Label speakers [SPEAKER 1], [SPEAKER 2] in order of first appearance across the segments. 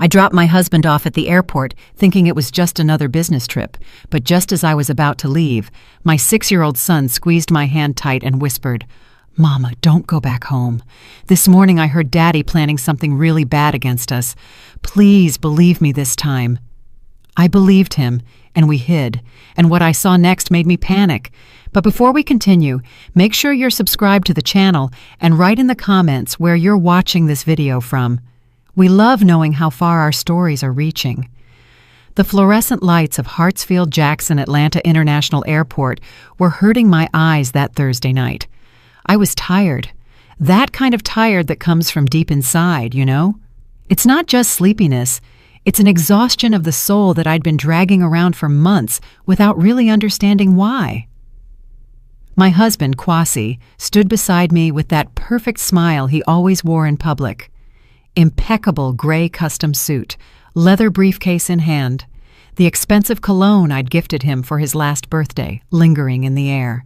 [SPEAKER 1] I dropped my husband off at the airport, thinking it was just another business trip, but just as I was about to leave, my 6-year-old son squeezed my hand tight and whispered, "Mama, don't go back home. This morning I heard Daddy planning something really bad against us. Please believe me this time." I believed him, and we hid, and what I saw next made me panic. But before we continue, make sure you're subscribed to the channel and write in the comments where you're watching this video from. We love knowing how far our stories are reaching. The fluorescent lights of Hartsfield-Jackson Atlanta International Airport were hurting my eyes that Thursday night. I was tired. That kind of tired that comes from deep inside, you know? It's not just sleepiness. It's an exhaustion of the soul that I'd been dragging around for months without really understanding why. My husband, Kwasi, stood beside me with that perfect smile he always wore in public. Impeccable gray custom suit, leather briefcase in hand, the expensive cologne I'd gifted him for his last birthday lingering in the air.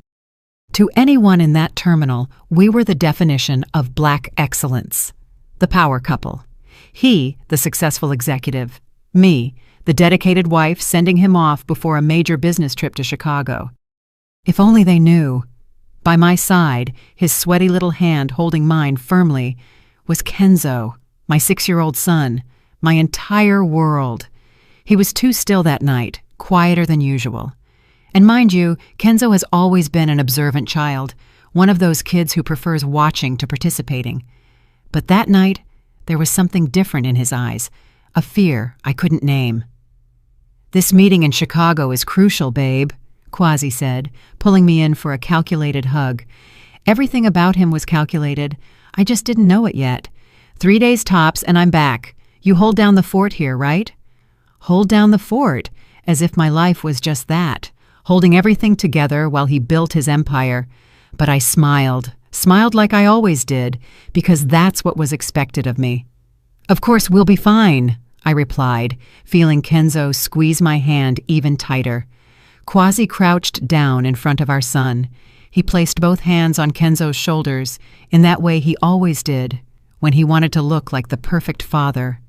[SPEAKER 1] To anyone in that terminal, we were the definition of black excellence. The power couple. He, the successful executive. Me, the dedicated wife sending him off before a major business trip to Chicago. If only they knew. By my side, his sweaty little hand holding mine firmly, was Kenzo, my 6-year-old son, my entire world. He was too still that night, quieter than usual. And mind you, Kenzo has always been an observant child, one of those kids who prefers watching to participating. But that night, there was something different in his eyes, a fear I couldn't name. "This meeting in Chicago is crucial, babe," Kwasi said, pulling me in for a calculated hug. Everything about him was calculated. I just didn't know it yet. 3 days tops and I'm back. You hold down the fort here, right? Hold down the fort, as if my life was just that, holding everything together while he built his empire. But I smiled like I always did, because that's what was expected of me. "Of course, we'll be fine," I replied, feeling Kenzo squeeze my hand even tighter. Kwasi crouched down in front of our son. He placed both hands on Kenzo's shoulders, in that way he always did, when he wanted to look like the perfect father.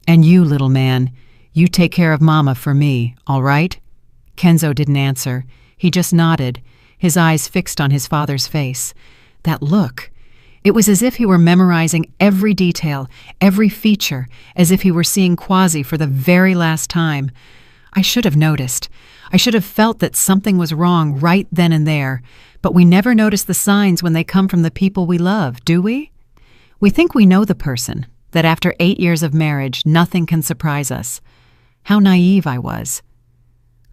[SPEAKER 1] "And you, little man, you take care of Mama for me, all right?" Kenzo didn't answer. He just nodded, his eyes fixed on his father's face. That look. It was as if he were memorizing every detail, every feature, as if he were seeing Kwasi for the very last time. I should have noticed. I should have felt that something was wrong right then and there, but we never notice the signs when they come from the people we love, do we? We think we know the person, that after 8 years of marriage, nothing can surprise us. How naive I was.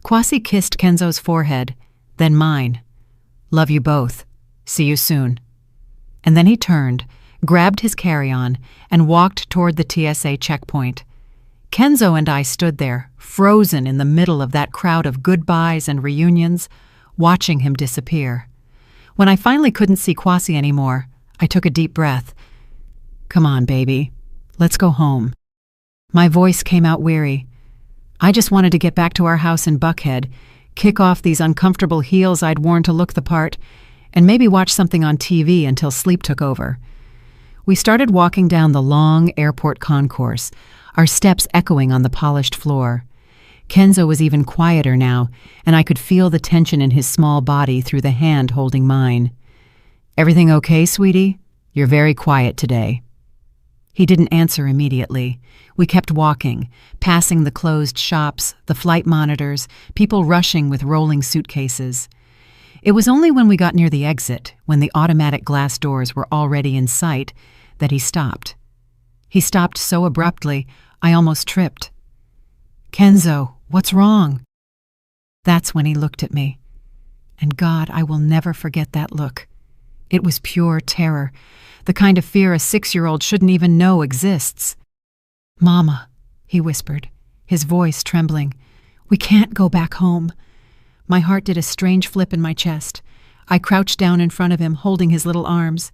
[SPEAKER 1] Kwasi kissed Kenzo's forehead, then mine. "Love you both. See you soon." And then he turned, grabbed his carry-on, and walked toward the TSA checkpoint. Kenzo and I stood there, frozen in the middle of that crowd of goodbyes and reunions, watching him disappear. When I finally couldn't see Kwasi anymore, I took a deep breath. "Come on, baby. Let's go home." My voice came out weary. I just wanted to get back to our house in Buckhead, kick off these uncomfortable heels I'd worn to look the part, and maybe watch something on TV until sleep took over. We started walking down the long airport concourse, our steps echoing on the polished floor. Kenzo was even quieter now, and I could feel the tension in his small body through the hand holding mine. "Everything okay, sweetie? You're very quiet today." He didn't answer immediately. We kept walking, passing the closed shops, the flight monitors, people rushing with rolling suitcases. It was only when we got near the exit, when the automatic glass doors were already in sight, that he stopped. He stopped so abruptly, I almost tripped. "Kenzo, what's wrong?" That's when he looked at me. And God, I will never forget that look. It was pure terror, the kind of fear a 6-year-old shouldn't even know exists. "Mama," he whispered, his voice trembling, "we can't go back home." My heart did a strange flip in my chest. I crouched down in front of him, holding his little arms.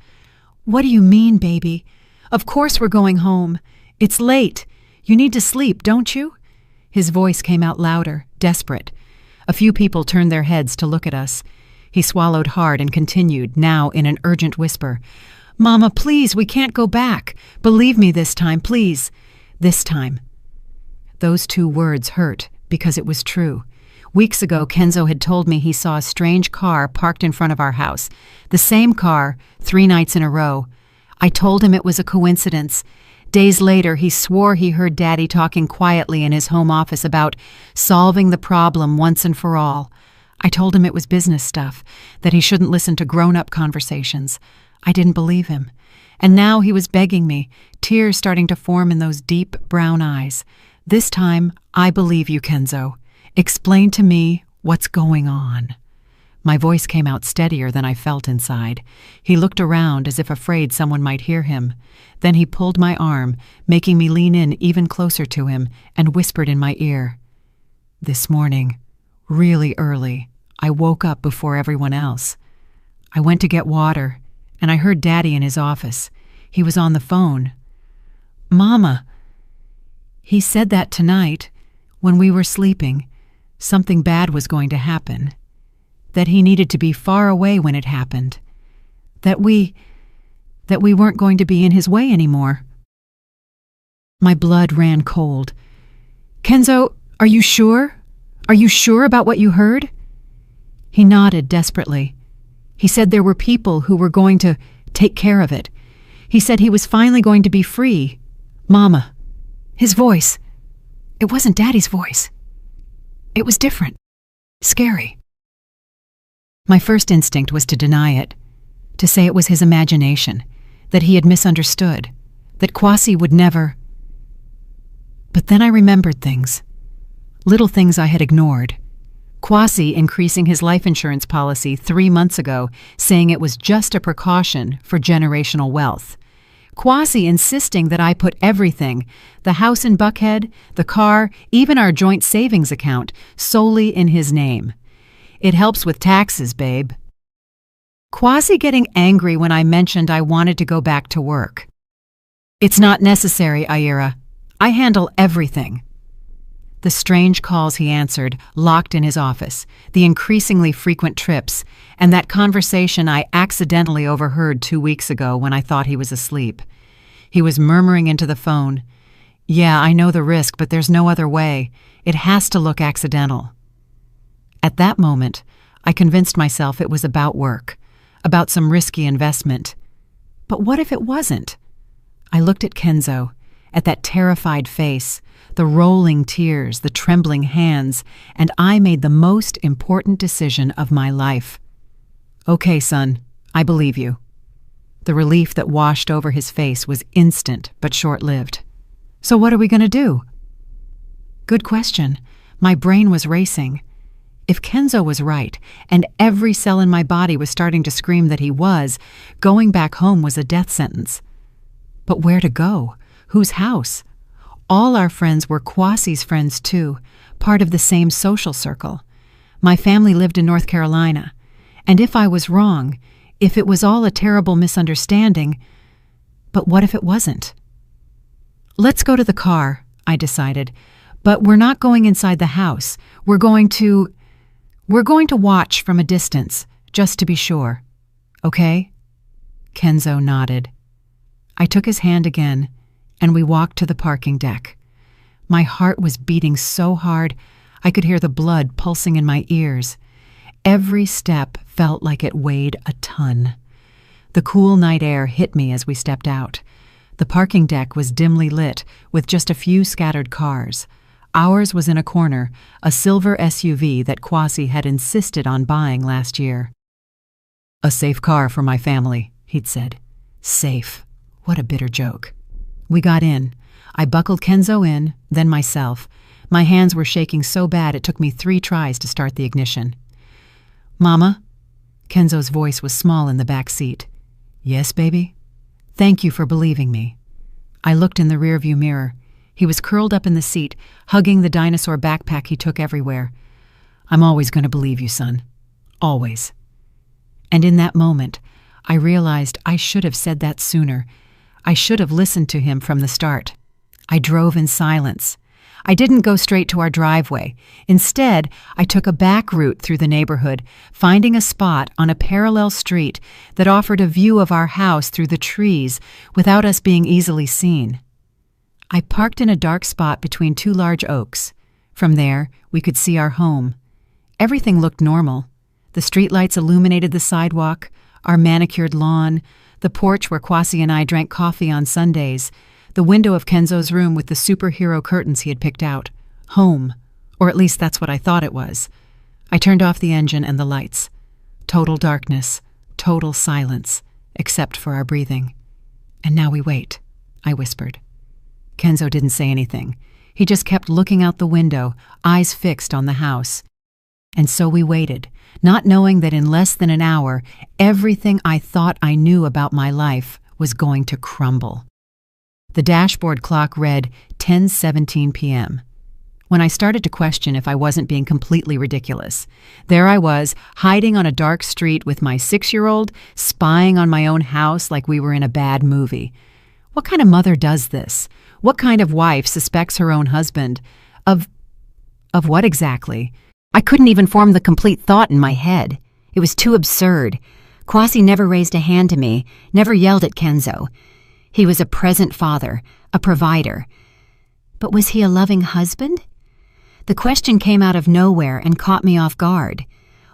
[SPEAKER 1] "What do you mean, baby? Of course we're going home. It's late. You need to sleep, don't you?" His voice came out louder, desperate. A few people turned their heads to look at us. He swallowed hard and continued, now in an urgent whisper. "Mama, please, we can't go back. Believe me this time, please. This time. Those 2 words hurt because it was true. Weeks ago, Kenzo had told me he saw a strange car parked in front of our house. The same car, 3 nights in a row. I told him it was a coincidence. Days later, he swore he heard Daddy talking quietly in his home office about solving the problem once and for all. I told him it was business stuff, that he shouldn't listen to grown-up conversations. I didn't believe him. And now he was begging me, tears starting to form in those deep brown eyes. This time, I believe you, Kenzo. Explain to me what's going on. My voice came out steadier than I felt inside. He looked around as if afraid someone might hear him. Then he pulled my arm, making me lean in even closer to him, and whispered in my ear. This morning, really early, I woke up before everyone else. I went to get water, and I heard Daddy in his office. He was on the phone. Mama. He said that tonight, when we were sleeping, something bad was going to happen. That he needed to be far away when it happened. That we weren't going to be in his way anymore. My blood ran cold. Kenzo, are you sure? Are you sure about what you heard? He nodded desperately. He said there were people who were going to take care of it. He said he was finally going to be free. Mama. His voice. It wasn't Daddy's voice. It was different. Scary. My first instinct was to deny it, to say it was his imagination, that he had misunderstood, that Kwasi would never. But then I remembered things. Little things I had ignored. Kwasi increasing his life insurance policy 3 months ago, saying it was just a precaution for generational wealth. Kwasi insisting that I put everything, the house in Buckhead, the car, even our joint savings account, solely in his name. It helps with taxes, babe. Kwasi getting angry when I mentioned I wanted to go back to work. It's not necessary, Ira. I handle everything. The strange calls he answered, locked in his office, the increasingly frequent trips, and that conversation I accidentally overheard 2 weeks ago when I thought he was asleep. He was murmuring into the phone, "Yeah, I know the risk, but there's no other way. It has to look accidental." At that moment, I convinced myself it was about work, about some risky investment. But what if it wasn't? I looked at Kenzo, at that terrified face, the rolling tears, the trembling hands, and I made the most important decision of my life. Okay, son, I believe you. The relief that washed over his face was instant but short-lived. So what are we going to do? Good question. My brain was racing. If Kenzo was right, and every cell in my body was starting to scream that he was, going back home was a death sentence. But where to go? Whose house? All our friends were Kwasi's friends too, part of the same social circle. My family lived in North Carolina, and if I was wrong, if it was all a terrible misunderstanding, but what if it wasn't? Let's go to the car, I decided, but we're not going inside the house. We're going to watch from a distance, just to be sure. Okay? Kenzo nodded. I took his hand again, and we walked to the parking deck. My heart was beating so hard I could hear the blood pulsing in my ears. Every step felt like it weighed a ton. The cool night air hit me as we stepped out. The parking deck was dimly lit, with just a few scattered cars. Ours was in a corner, a silver SUV that Kwasi had insisted on buying last year. "A safe car for my family," he'd said. Safe. What a bitter joke. We got in. I buckled Kenzo in, then myself. My hands were shaking so bad it took me 3 tries to start the ignition. "Mama?" Kenzo's voice was small in the back seat. "Yes, baby?" "Thank you for believing me." I looked in the rearview mirror. He was curled up in the seat, hugging the dinosaur backpack he took everywhere. "I'm always going to believe you, son. Always." And in that moment, I realized I should have said that sooner. I should have listened to him from the start. I drove in silence. I didn't go straight to our driveway. Instead, I took a back route through the neighborhood, finding a spot on a parallel street that offered a view of our house through the trees without us being easily seen. I parked in a dark spot between two large oaks. From there, we could see our home. Everything looked normal. The streetlights illuminated the sidewalk, our manicured lawn, the porch where Kwasi and I drank coffee on Sundays, the window of Kenzo's room with the superhero curtains he had picked out. Home. Or at least that's what I thought it was. I turned off the engine and the lights. Total darkness, total silence, except for our breathing. "And now we wait," I whispered. Kenzo didn't say anything. He just kept looking out the window, eyes fixed on the house. And so we waited, not knowing that in less than an hour, everything I thought I knew about my life was going to crumble. The dashboard clock read 10:17 p.m. When I started to question if I wasn't being completely ridiculous, there I was, hiding on a dark street with my 6-year-old, spying on my own house like we were in a bad movie. What kind of mother does this? What kind of wife suspects her own husband? Of what exactly? I couldn't even form the complete thought in my head. It was too absurd. Kwasi never raised a hand to me, never yelled at Kenzo. He was a present father, a provider. But was he a loving husband? The question came out of nowhere and caught me off guard.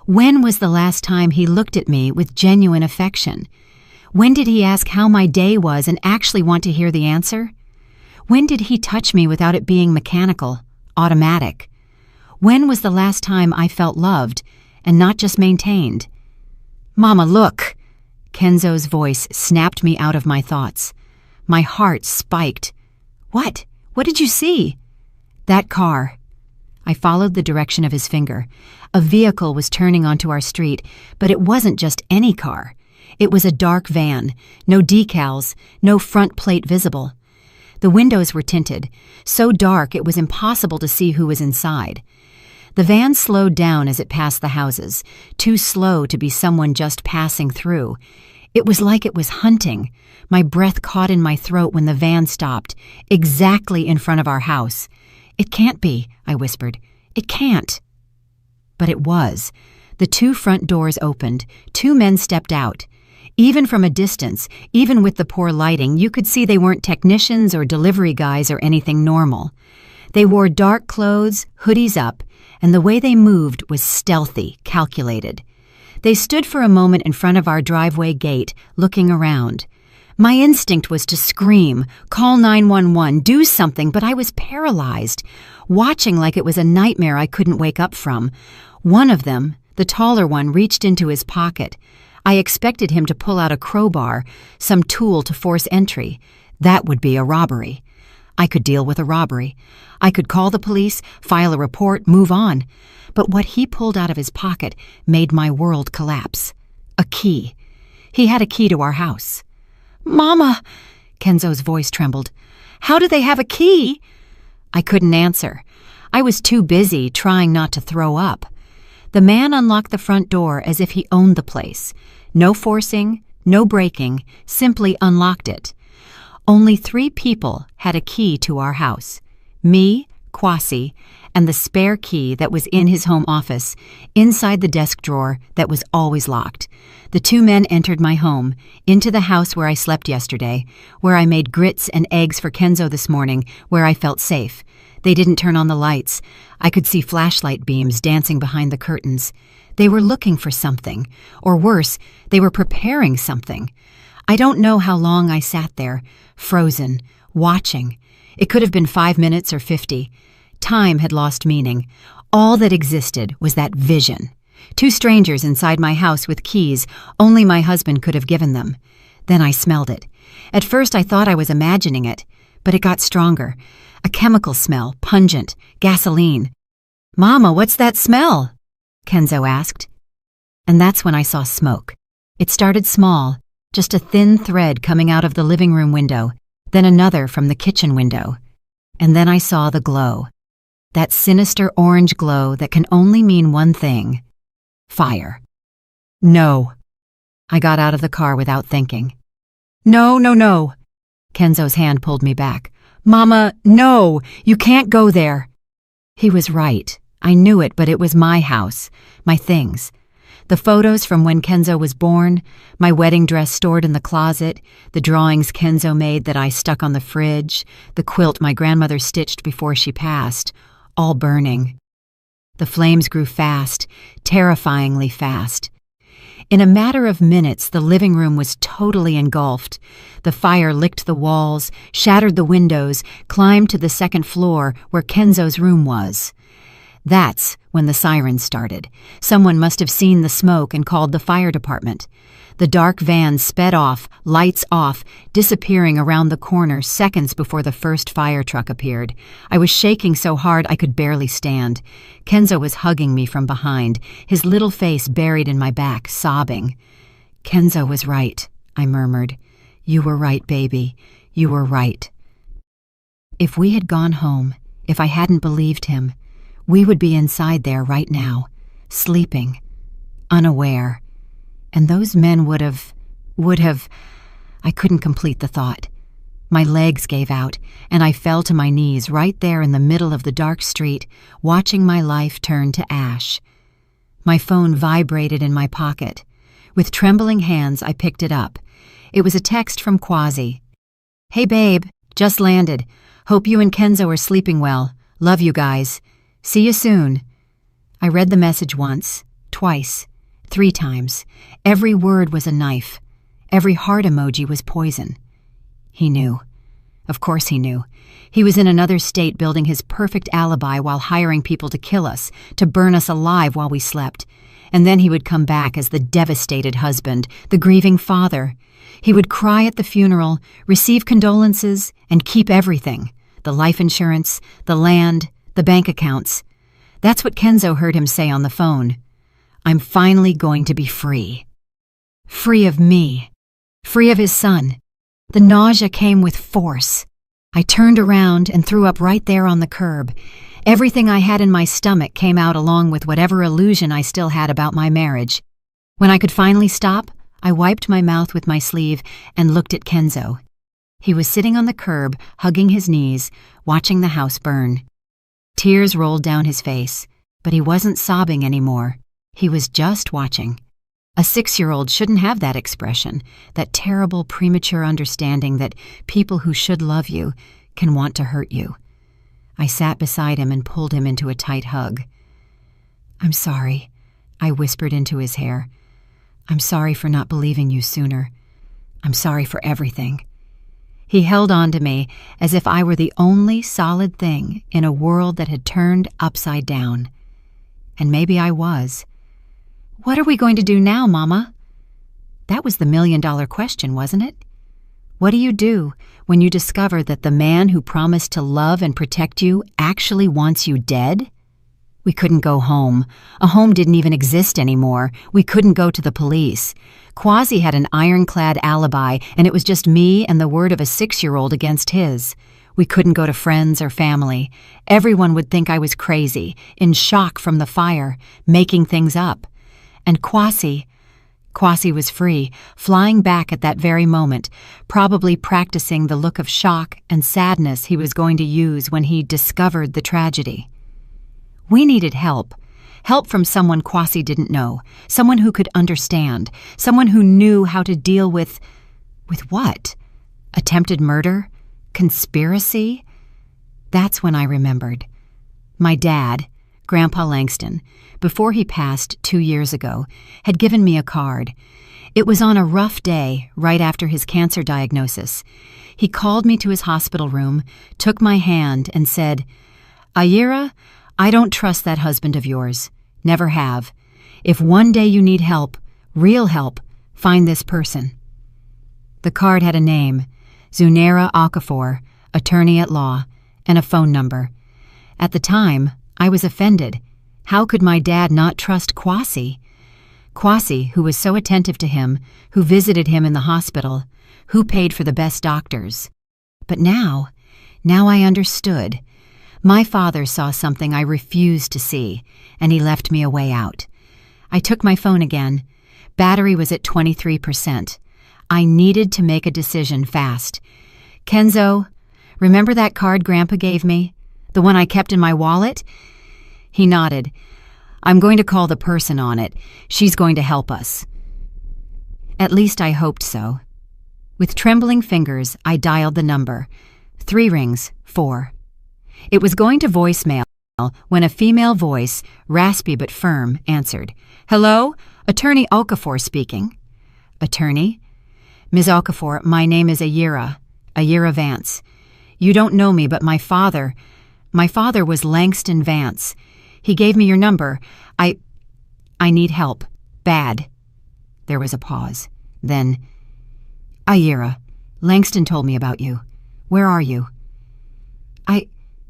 [SPEAKER 1] When was the last time he looked at me with genuine affection? When did he ask how my day was and actually want to hear the answer? When did he touch me without it being mechanical, automatic? When was the last time I felt loved and not just maintained? "Mama, look!" Kenzo's voice snapped me out of my thoughts. My heart spiked. "What? What did you see?" "That car." I followed the direction of his finger. A vehicle was turning onto our street, but it wasn't just any car. It was a dark van, no decals, no front plate visible. The windows were tinted, so dark it was impossible to see who was inside. The van slowed down as it passed the houses, too slow to be someone just passing through. It was like it was hunting. My breath caught in my throat when the van stopped, exactly in front of our house. "It can't be," I whispered. "It can't." But it was. The two front doors opened. Two men stepped out. Even from a distance, even with the poor lighting, you could see they weren't technicians or delivery guys or anything normal. They wore dark clothes, hoodies up, and the way they moved was stealthy, calculated. They stood for a moment in front of our driveway gate, looking around. My instinct was to scream, call 911, do something, but I was paralyzed, watching like it was a nightmare I couldn't wake up from. One of them, the taller one, reached into his pocket. I expected him to pull out a crowbar, some tool to force entry. That would be a robbery. I could deal with a robbery. I could call the police, file a report, move on. But what he pulled out of his pocket made my world collapse. A key. He had a key to our house. "Mama!" Kenzo's voice trembled. "How do they have a key?" I couldn't answer. I was too busy trying not to throw up. The man unlocked the front door as if he owned the place. No forcing, no breaking, simply unlocked it. Only 3 people had a key to our house. Me, Kwasi, and the spare key that was in his home office, inside the desk drawer that was always locked. The 2 men entered my home, into the house where I slept yesterday, where I made grits and eggs for Kenzo this morning, where I felt safe. They didn't turn on the lights. I could see flashlight beams dancing behind the curtains. They were looking for something, or worse, they were preparing something. I don't know how long I sat there, frozen, watching. It could have been 5 minutes or 50. Time had lost meaning. All that existed was that vision. 2 strangers inside my house with keys only my husband could have given them. Then I smelled it. At first I thought I was imagining it, but it got stronger. A chemical smell, pungent, gasoline. "Mama, what's that smell?" Kenzo asked. And that's when I saw smoke. It started small, just a thin thread coming out of the living room window, then another from the kitchen window. And then I saw the glow. That sinister orange glow that can only mean one thing: fire. "No." I got out of the car without thinking. "No, no, no." Kenzo's hand pulled me back. "Mama, no, you can't go there." He was right. I knew it, but it was my house, my things. The photos from when Kenzo was born, my wedding dress stored in the closet, the drawings Kenzo made that I stuck on the fridge, the quilt my grandmother stitched before she passed, all burning. The flames grew fast, terrifyingly fast. In a matter of minutes, the living room was totally engulfed. The fire licked the walls, shattered the windows, climbed to the second floor where Kenzo's room was. That's when the sirens started. Someone must have seen the smoke and called the fire department. The dark van sped off, lights off, disappearing around the corner seconds before the first fire truck appeared. I was shaking so hard I could barely stand. Kenzo was hugging me from behind, his little face buried in my back, sobbing. "Kenzo was right," I murmured. "You were right, baby. You were right." If we had gone home, if I hadn't believed him, we would be inside there right now, sleeping, unaware. And those men would have... I couldn't complete the thought. My legs gave out, and I fell to my knees right there in the middle of the dark street, watching my life turn to ash. My phone vibrated in my pocket. With trembling hands, I picked it up. It was a text from Quasi. "Hey babe, just landed. Hope you and Kenzo are sleeping well. Love you guys. See you soon." I read the message once, twice, 3 times. Every word was a knife. Every heart emoji was poison. He knew. Of course he knew. He was in another state building his perfect alibi while hiring people to kill us, to burn us alive while we slept. And then he would come back as the devastated husband, the grieving father. He would cry at the funeral, receive condolences, and keep everything. The life insurance, the land, the bank accounts. That's what Kenzo heard him say on the phone. "I'm finally going to be free." Free of me. Free of his son. The nausea came with force. I turned around and threw up right there on the curb. Everything I had in my stomach came out along with whatever illusion I still had about my marriage. When I could finally stop, I wiped my mouth with my sleeve and looked at Kenzo. He was sitting on the curb, hugging his knees, watching the house burn. Tears rolled down his face, but he wasn't sobbing anymore. He was just watching. A 6-year-old shouldn't have that expression, that terrible premature understanding that people who should love you can want to hurt you. I sat beside him and pulled him into a tight hug. "I'm sorry," I whispered into his hair. "I'm sorry for not believing you sooner. I'm sorry for everything." He held on to me as if I were the only solid thing in a world that had turned upside down. And maybe I was. "What are we going to do now, Mama?" That was the million-dollar question, wasn't it? What do you do when you discover that the man who promised to love and protect you actually wants you dead? We couldn't go home. A home didn't even exist anymore. We couldn't go to the police. Quasi had an ironclad alibi, and it was just me and the word of a 6-year-old against his. We couldn't go to friends or family. Everyone would think I was crazy, in shock from the fire, making things up. And Quasi was free, flying back at that very moment, probably practicing the look of shock and sadness he was going to use when he discovered the tragedy. We needed help. Help from someone Quasi didn't know, someone who could understand, someone who knew how to deal with what? Attempted murder? Conspiracy? That's when I remembered. My dad, Grandpa Langston, before he passed 2 years ago, had given me a card. It was on a rough day, right after his cancer diagnosis. He called me to his hospital room, took my hand, and said, "Ira, I don't trust that husband of yours. Never have. If one day you need help, real help, find this person." The card had a name, Zunaira Okafor, attorney at law, and a phone number. At the time, I was offended. How could my dad not trust Quasi? Quasi, who was so attentive to him, who visited him in the hospital, who paid for the best doctors. But now I understood. My father saw something I refused to see, and he left me a way out. I took my phone again. Battery was at 23%. I needed to make a decision fast. "Kenzo, remember that card Grandpa gave me? The one I kept in my wallet?" He nodded. I'm going to call the person on it. She's going to help us." At least I hoped so. With trembling fingers, I dialed the number. 3 rings, 4. It was going to voicemail when a female voice, raspy but firm, answered. "Hello? Attorney Okafor speaking." "Attorney?" "Ms. Okafor, my name is Ayira Vance. You don't know me, but my father was Langston Vance. He gave me your number. I need help. Bad." There was a pause. Then, "Ayira, Langston told me about you. Where are you?"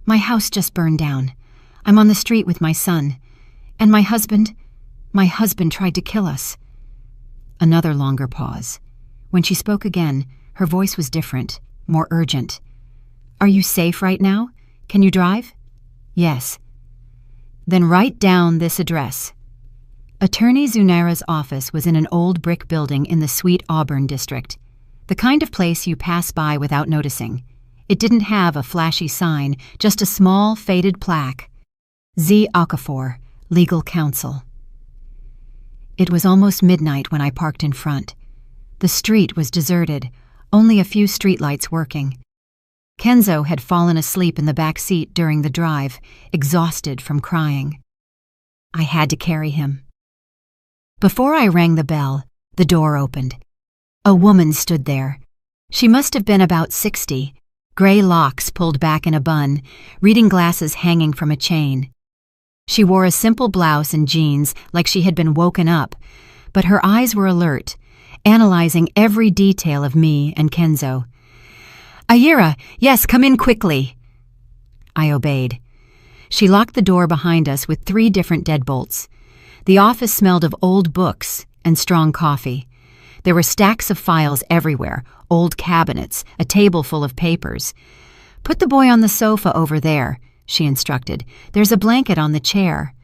[SPEAKER 1] My house just burned down. I'm on the street with my son. And my husband tried to kill us." Another longer pause. When she spoke again, her voice was different, more urgent. "Are you safe right now? Can you drive?" "Yes." "Then write down this address." Attorney Zunera's office was in an old brick building in the Sweet Auburn district, the kind of place you pass by without noticing. It didn't have a flashy sign, just a small, faded plaque. Z. Okafor, Legal Counsel. It was almost midnight when I parked in front. The street was deserted, only a few streetlights working. Kenzo had fallen asleep in the back seat during the drive, exhausted from crying. I had to carry him. Before I rang the bell, the door opened. A woman stood there. She must have been about 60, gray locks pulled back in a bun, reading glasses hanging from a chain. She wore a simple blouse and jeans like she had been woken up, but her eyes were alert, analyzing every detail of me and Kenzo. "Ayira, yes, come in quickly." I obeyed. She locked the door behind us with 3 different deadbolts. The office smelled of old books and strong coffee. There were stacks of files everywhere, old cabinets, a table full of papers. "Put the boy on the sofa over there," she instructed. "There's a blanket on the chair."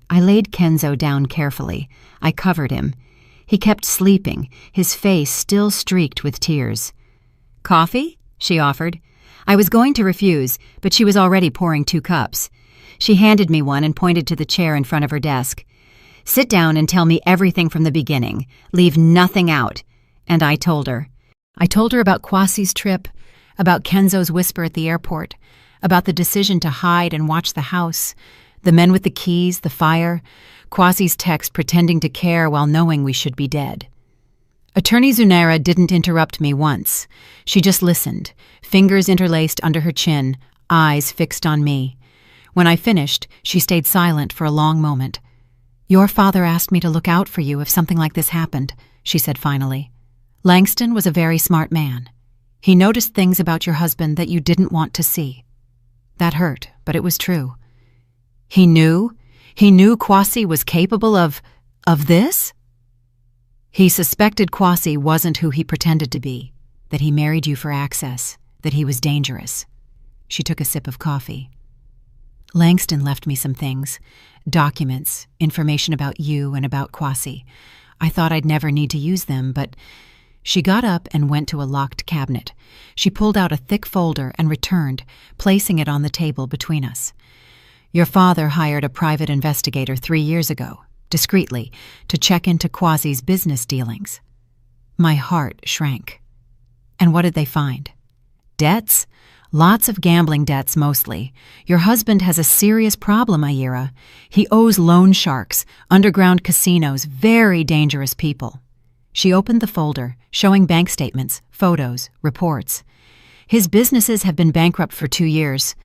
[SPEAKER 1] I laid Kenzo down carefully. I covered him. He kept sleeping, his face still streaked with tears. "Coffee?" she offered. I was going to refuse, but she was already pouring 2 cups. She handed me one and pointed to the chair in front of her desk. "Sit down and tell me everything from the beginning. Leave nothing out." And I told her. I told her about Kwasi's trip, about Kenzo's whisper at the airport, about the decision to hide and watch the house, the men with the keys, the fire, Kwasi's text pretending to care while knowing we should be dead. Attorney Zunera didn't interrupt me once. She just listened, fingers interlaced under her chin, eyes fixed on me. When I finished, she stayed silent for a long moment. "Your father asked me to look out for you if something like this happened," she said finally. "Langston was a very smart man. He noticed things about your husband that you didn't want to see." That hurt, but it was true. He knew Kwasi was capable of this? "He suspected Kwasi wasn't who he pretended to be, that he married you for access, that he was dangerous." She took a sip of coffee. "Langston left me some things, documents, information about you and about Kwasi. I thought I'd never need to use them, but..." She got up and went to a locked cabinet. She pulled out a thick folder and returned, placing it on the table between us. "Your father hired a private investigator 3 years ago, discreetly, to check into Kwasi's business dealings." My heart shrank. "And what did they find?" "Debts? Lots of gambling debts, mostly. Your husband has a serious problem, Ayira. He owes loan sharks, underground casinos, very dangerous people." She opened the folder, showing bank statements, photos, reports. "His businesses have been bankrupt for 2 years.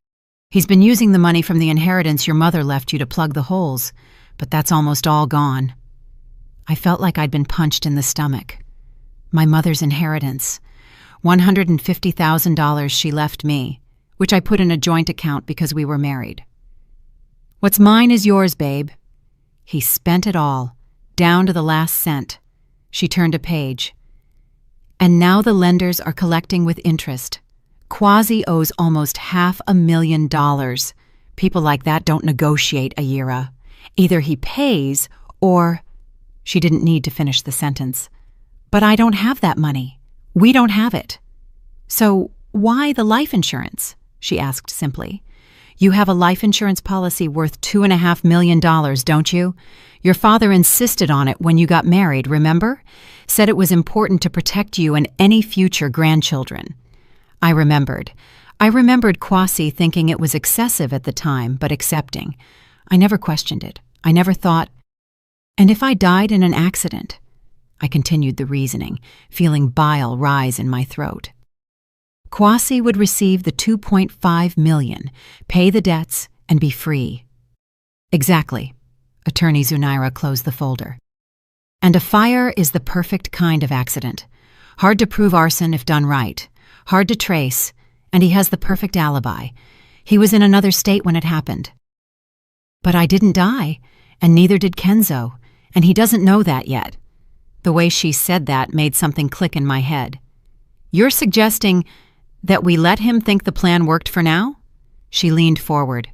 [SPEAKER 1] He's been using the money from the inheritance your mother left you to plug the holes, but that's almost all gone." I felt like I'd been punched in the stomach. My mother's inheritance. $150,000 she left me, which I put in a joint account because we were married. "What's mine is yours, babe." He spent it all, down to the last cent. She turned a page. "And now the lenders are collecting with interest. Kwasi owes almost $500,000. People like that don't negotiate, Ayira. Either he pays or..." She didn't need to finish the sentence. "But I don't have that money. We don't have it." "So why the life insurance?" she asked simply. You have a life insurance policy worth $2.5 million, don't you? Your father insisted on it when you got married, remember? Said it was important to protect you and any future grandchildren. I remembered. Kwasi thinking it was excessive at the time, but accepting. I never questioned it. I never thought, and if I died in an accident? I continued the reasoning, feeling bile rise in my throat. Kwasi would receive the $2.5 million, pay the debts, and be free. Exactly. Attorney Zunaira closed the folder. And a fire is the perfect kind of accident. Hard to prove arson if done right. Hard to trace, and he has the perfect alibi. He was in another state when it happened. But I didn't die, and neither did Kenzo, and he doesn't know that yet. The way she said that made something click in my head. You're suggesting that we let him think the plan worked for now? She leaned forward.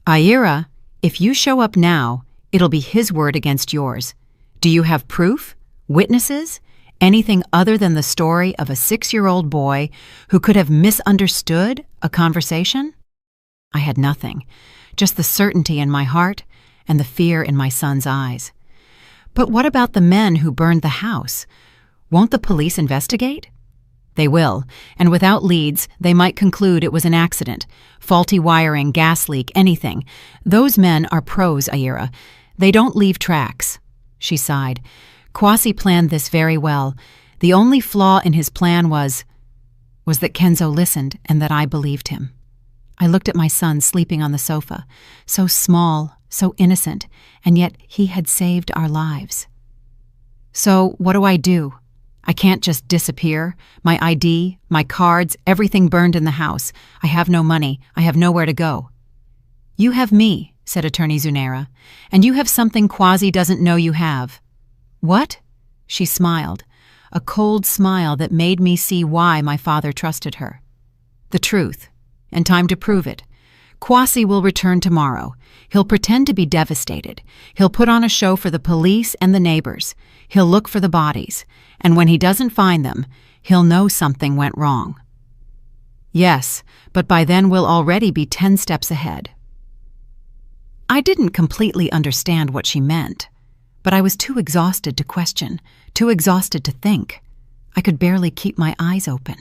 [SPEAKER 1] Aira, if you show up now, it'll be his word against yours. Do you have proof? Witnesses? Anything other than the story of a 6-year-old boy who could have misunderstood a conversation? I had nothing, just the certainty in my heart and the fear in my son's eyes. But what about the men who burned the house? Won't the police investigate? They will, and without leads, they might conclude it was an accident. Faulty wiring, gas leak, anything. Those men are pros, Aira. They don't leave tracks. She sighed. Kwasi planned this very well. The only flaw in his plan was that Kenzo listened and that I believed him. I looked at my son sleeping on the sofa, so small, so innocent, and yet he had saved our lives. So what do? I can't just disappear. My ID, my cards, everything burned in the house. I have no money. I have nowhere to go. You have me, said Attorney Zunaira, and you have something Kwasi doesn't know you have. What? She smiled, a cold smile that made me see why my father trusted her. The truth, and time to prove it. Kwasi will return tomorrow. He'll pretend to be devastated. He'll put on a show for the police and the neighbors. He'll look for the bodies, and when he doesn't find them, he'll know something went wrong. Yes, but by then we'll already be 10 steps ahead. I didn't completely understand what she meant, but I was too exhausted to question, too exhausted to think. I could barely keep my eyes open.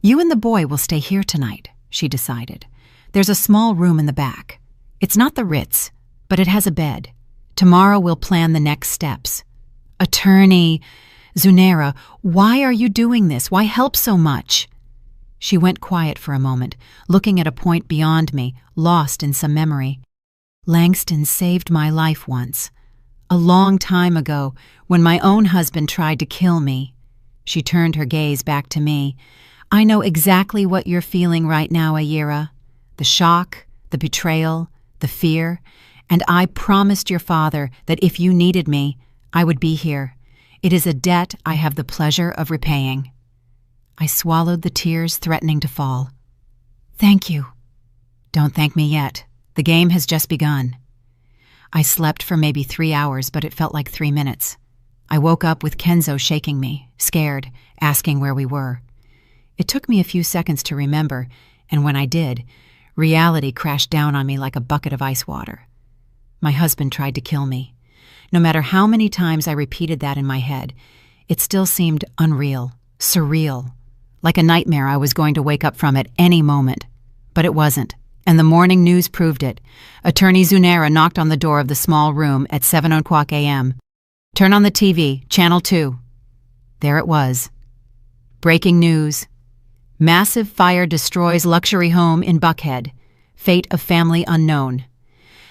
[SPEAKER 1] You and the boy will stay here tonight, she decided. There's a small room in the back. It's not the Ritz, but it has a bed. Tomorrow we'll plan the next steps. Attorney Zunaira, why are you doing this? Why help so much? She went quiet for a moment, looking at a point beyond me, lost in some memory. Langston saved my life once. A long time ago, when my own husband tried to kill me. She turned her gaze back to me. I know exactly what you're feeling right now, Aira. The shock, the betrayal, the fear, and I promised your father that if you needed me, I would be here. It is a debt I have the pleasure of repaying. I swallowed the tears threatening to fall. Thank you. Don't thank me yet. The game has just begun. I slept for maybe 3 hours, but it felt like 3 minutes. I woke up with Kenzo shaking me, scared, asking where we were. It took me a few seconds to remember, and when I did, reality crashed down on me like a bucket of ice water. My husband tried to kill me. No matter how many times I repeated that in my head, it still seemed unreal, surreal, like a nightmare I was going to wake up from at any moment. But it wasn't, and the morning news proved it. Attorney Zunaira knocked on the door of the small room at 7 o'clock a.m. Turn on the TV, Channel 2. There it was. Breaking news. Massive fire destroys luxury home in Buckhead. Fate of family unknown.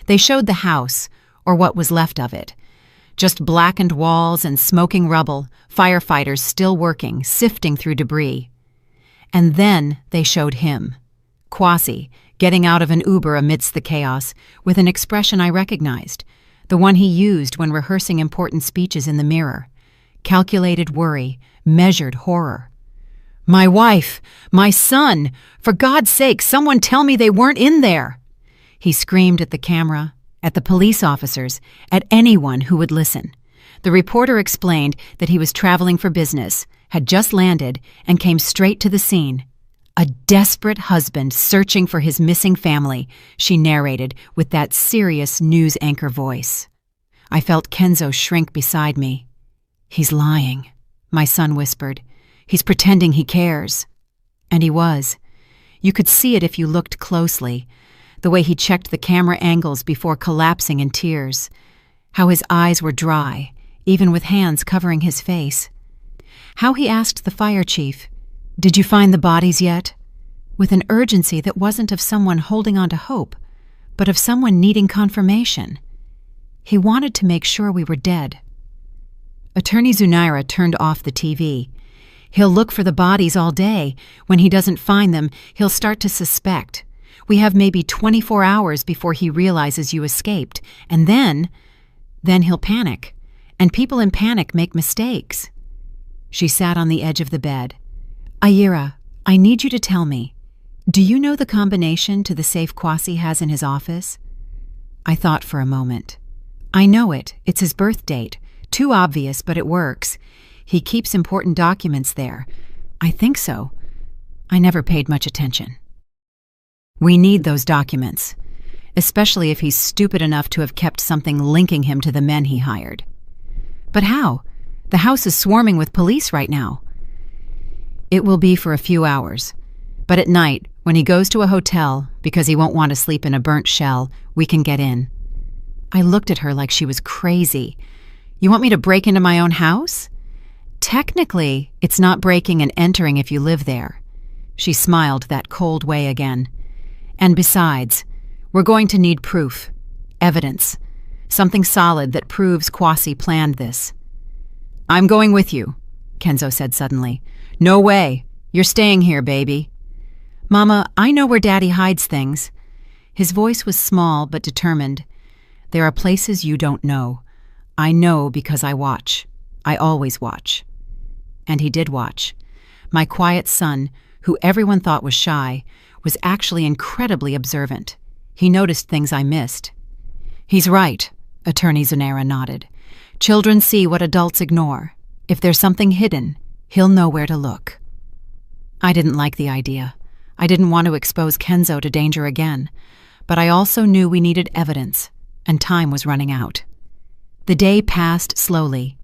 [SPEAKER 1] They showed the house, or what was left of it. Just blackened walls and smoking rubble, firefighters still working, sifting through debris. And then they showed him, Kwasi, getting out of an Uber amidst the chaos, with an expression I recognized, the one he used when rehearsing important speeches in the mirror. Calculated worry, measured horror. My wife, my son, for God's sake, someone tell me they weren't in there. He screamed at the camera, at the police officers, at anyone who would listen. The reporter explained that he was traveling for business, had just landed, and came straight to the scene. A desperate husband searching for his missing family, she narrated with that serious news anchor voice. I felt Kenzo shrink beside me. "He's lying," my son whispered. "He's pretending he cares." And he was. You could see it if you looked closely, the way he checked the camera angles before collapsing in tears, how his eyes were dry, even with hands covering his face, how he asked the fire chief, "Did you find the bodies yet?" with an urgency that wasn't of someone holding on to hope, but of someone needing confirmation. He wanted to make sure we were dead. Attorney Zunaira turned off the TV. "He'll look for the bodies all day. When he doesn't find them, he'll start to suspect. We have maybe 24 hours before he realizes you escaped, and then he'll panic. And people in panic make mistakes." She sat on the edge of the bed. "Ayira, I need you to tell me, do you know the combination to the safe Kwasi has in his office?" I thought for a moment. "I know it. It's his birth date. Too obvious, but it works. He keeps important documents there." "I think so." I never paid much attention. "We need those documents, especially if he's stupid enough to have kept something linking him to the men he hired." "But how? The house is swarming with police right now." "It will be for a few hours. But at night, when he goes to a hotel, because he won't want to sleep in a burnt shell, we can get in." I looked at her like she was crazy. "You want me to break into my own house?" "Technically, it's not breaking and entering if you live there." She smiled that cold way again. "And besides, we're going to need proof, evidence, something solid that proves Kwasi planned this." "I'm going with you," Kenzo said suddenly. "No way. You're staying here, baby." "Mama, I know where Daddy hides things." His voice was small but determined. "There are places you don't know. I know because I watch. I always watch." And he did watch. My quiet son, who everyone thought was shy, was actually incredibly observant. He noticed things I missed. "He's right," Attorney Zunaira nodded. "Children see what adults ignore. If there's something hidden, he'll know where to look." I didn't like the idea. I didn't want to expose Kenzo to danger again, but I also knew we needed evidence, and time was running out. The day passed slowly.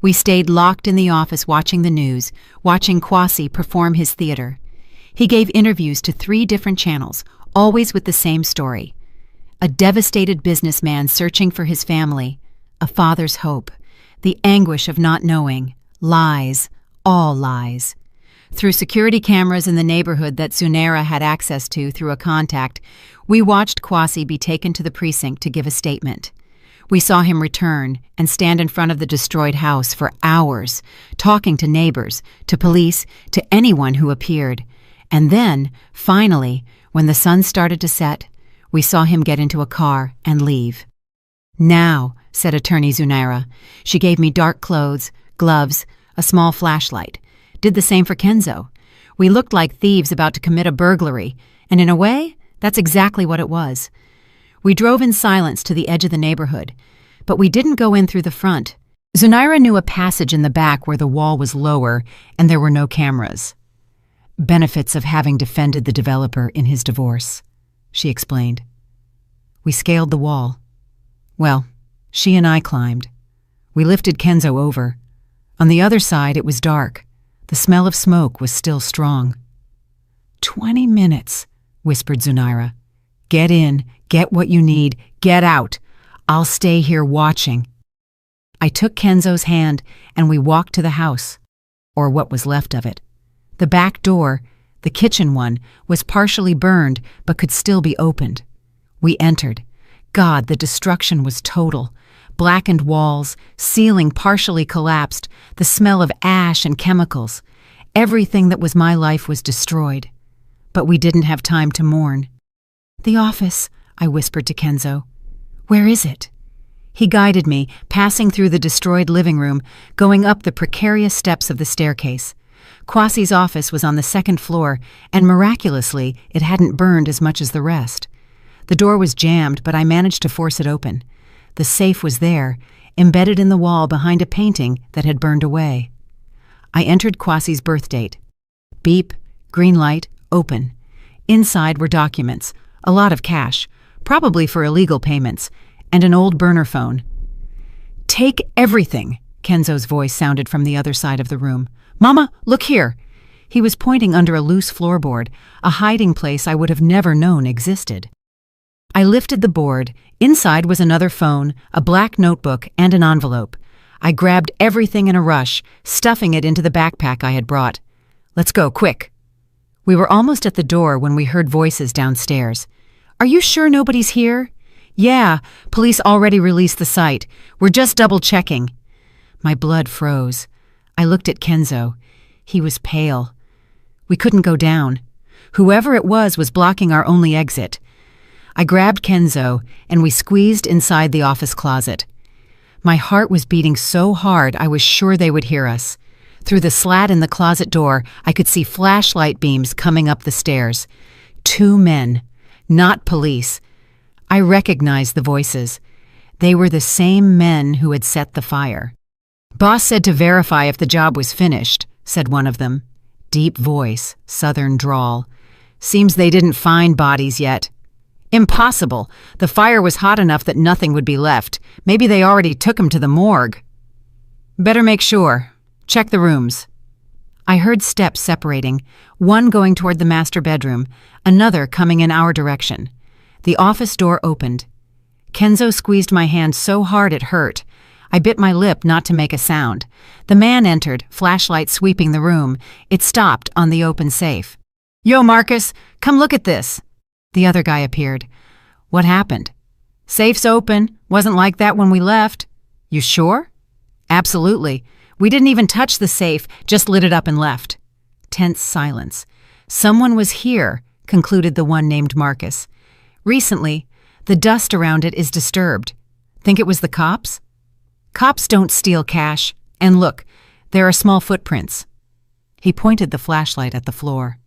[SPEAKER 1] We stayed locked in the office watching the news, watching Kwasi perform his theater. He gave interviews to 3 different channels, always with the same story. A devastated businessman searching for his family, a father's hope, the anguish of not knowing, lies, all lies. Through security cameras in the neighborhood that Zunaira had access to through a contact, we watched Kwasi be taken to the precinct to give a statement. We saw him return and stand in front of the destroyed house for hours, talking to neighbors, to police, to anyone who appeared. And then, finally, when the sun started to set, we saw him get into a car and leave. "Now," said Attorney Zunaira. She gave me dark clothes, gloves, a small flashlight. Did the same for Kenzo. We looked like thieves about to commit a burglary, and in a way, that's exactly what it was. We drove in silence to the edge of the neighborhood, but we didn't go in through the front. Zunaira knew a passage in the back where the wall was lower and there were no cameras. "Benefits of having defended the developer in his divorce," she explained. We scaled the wall. Well, she and I climbed. We lifted Kenzo over. On the other side, it was dark. The smell of smoke was still strong. 20 minutes, whispered Zunaira. "Get in, get what you need, get out. I'll stay here watching." I took Kenzo's hand and we walked to the house, or what was left of it. The back door, the kitchen one, was partially burned but could still be opened. We entered. God, the destruction was total. Blackened walls, ceiling partially collapsed, the smell of ash and chemicals. Everything that was my life was destroyed. But we didn't have time to mourn. "The office," I whispered to Kenzo. "Where is it?" He guided me, passing through the destroyed living room, going up the precarious steps of the staircase. Kwasi's office was on the 2nd floor, and miraculously, it hadn't burned as much as the rest. The door was jammed, but I managed to force it open. The safe was there, embedded in the wall behind a painting that had burned away. I entered Kwasi's birth date. Beep, green light, open. Inside were documents, a lot of cash, probably for illegal payments, and an old burner phone. "Take everything," Kenzo's voice sounded from the other side of the room. "Mama, look here." He was pointing under a loose floorboard, a hiding place I would have never known existed. I lifted the board. Inside was another phone, a black notebook, and an envelope. I grabbed everything in a rush, stuffing it into the backpack I had brought. "Let's go, quick." We were almost at the door when we heard voices downstairs. "Are you sure nobody's here?" "Yeah, police already released the site. We're just double-checking." My blood froze. I looked at Kenzo. He was pale. We couldn't go down. Whoever it was blocking our only exit. I grabbed Kenzo, and we squeezed inside the office closet. My heart was beating so hard I was sure they would hear us. Through the slat in the closet door, I could see flashlight beams coming up the stairs. 2 men, not police. I recognized the voices. They were the same men who had set the fire. "Boss said to verify if the job was finished," said one of them. Deep voice, southern drawl. "Seems they didn't find bodies yet." "Impossible. The fire was hot enough that nothing would be left. Maybe they already took him to the morgue." "Better make sure. Check the rooms." I heard steps separating, one going toward the master bedroom, another coming in our direction. The office door opened. Kenzo squeezed my hand so hard it hurt. I bit my lip not to make a sound. The man entered, flashlight sweeping the room. It stopped on the open safe. "Yo, Marcus, come look at this." The other guy appeared. "What happened?" "Safe's open. Wasn't like that when we left." "You sure?" "Absolutely. We didn't even touch the safe, just lit it up and left." Tense silence. "Someone was here," concluded the one named Marcus. "Recently, the dust around it is disturbed. Think it was the cops?" "Cops don't steal cash. And look, there are small footprints." He pointed the flashlight at the floor.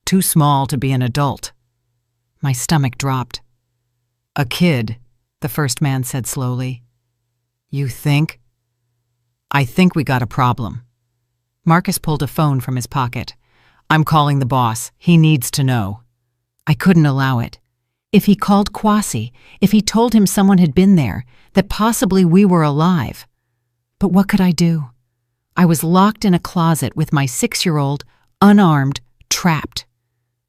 [SPEAKER 1] "Too small to be an adult." My stomach dropped. "A kid," the first man said slowly. "You think?" "I think we got a problem." Marcus pulled a phone from his pocket. "I'm calling the boss. He needs to know." I couldn't allow it. If he called Kwasi, if he told him someone had been there, that possibly we were alive. But what could I do? I was locked in a closet with my 6-year-old, unarmed, trapped.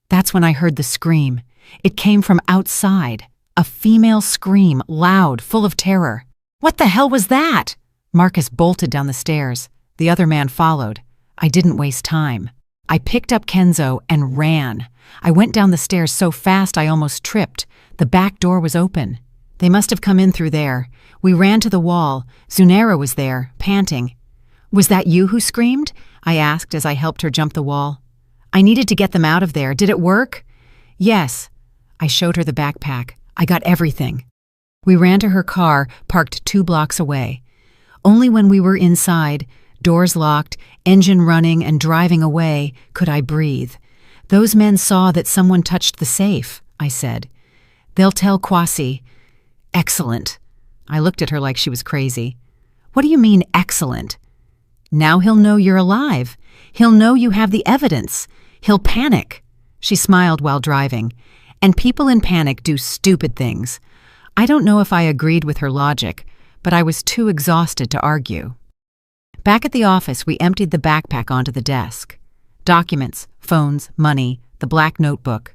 [SPEAKER 1] That's when I heard the scream. It came from outside. A female scream, loud, full of terror. "What the hell was that?" Marcus bolted down the stairs. The other man followed. I didn't waste time. I picked up Kenzo and ran. I went down the stairs so fast I almost tripped. The back door was open. They must have come in through there. We ran to the wall. Zunera was there, panting. "Was that you who screamed?" I asked as I helped her jump the wall. "I needed to get them out of there. Did it work?" "Yes." I showed her the backpack. "I got everything." We ran to her car, parked 2 blocks away. Only when we were inside, doors locked, engine running and driving away, could I breathe. "Those men saw that someone touched the safe," I said. "They'll tell Kwasi." "Excellent." I looked at her like she was crazy. "What do you mean, excellent?" "Now he'll know you're alive. He'll know you have the evidence. He'll panic." She smiled while driving. "And people in panic do stupid things." I don't know if I agreed with her logic, but I was too exhausted to argue. Back at the office, we emptied the backpack onto the desk. Documents, phones, money, the black notebook.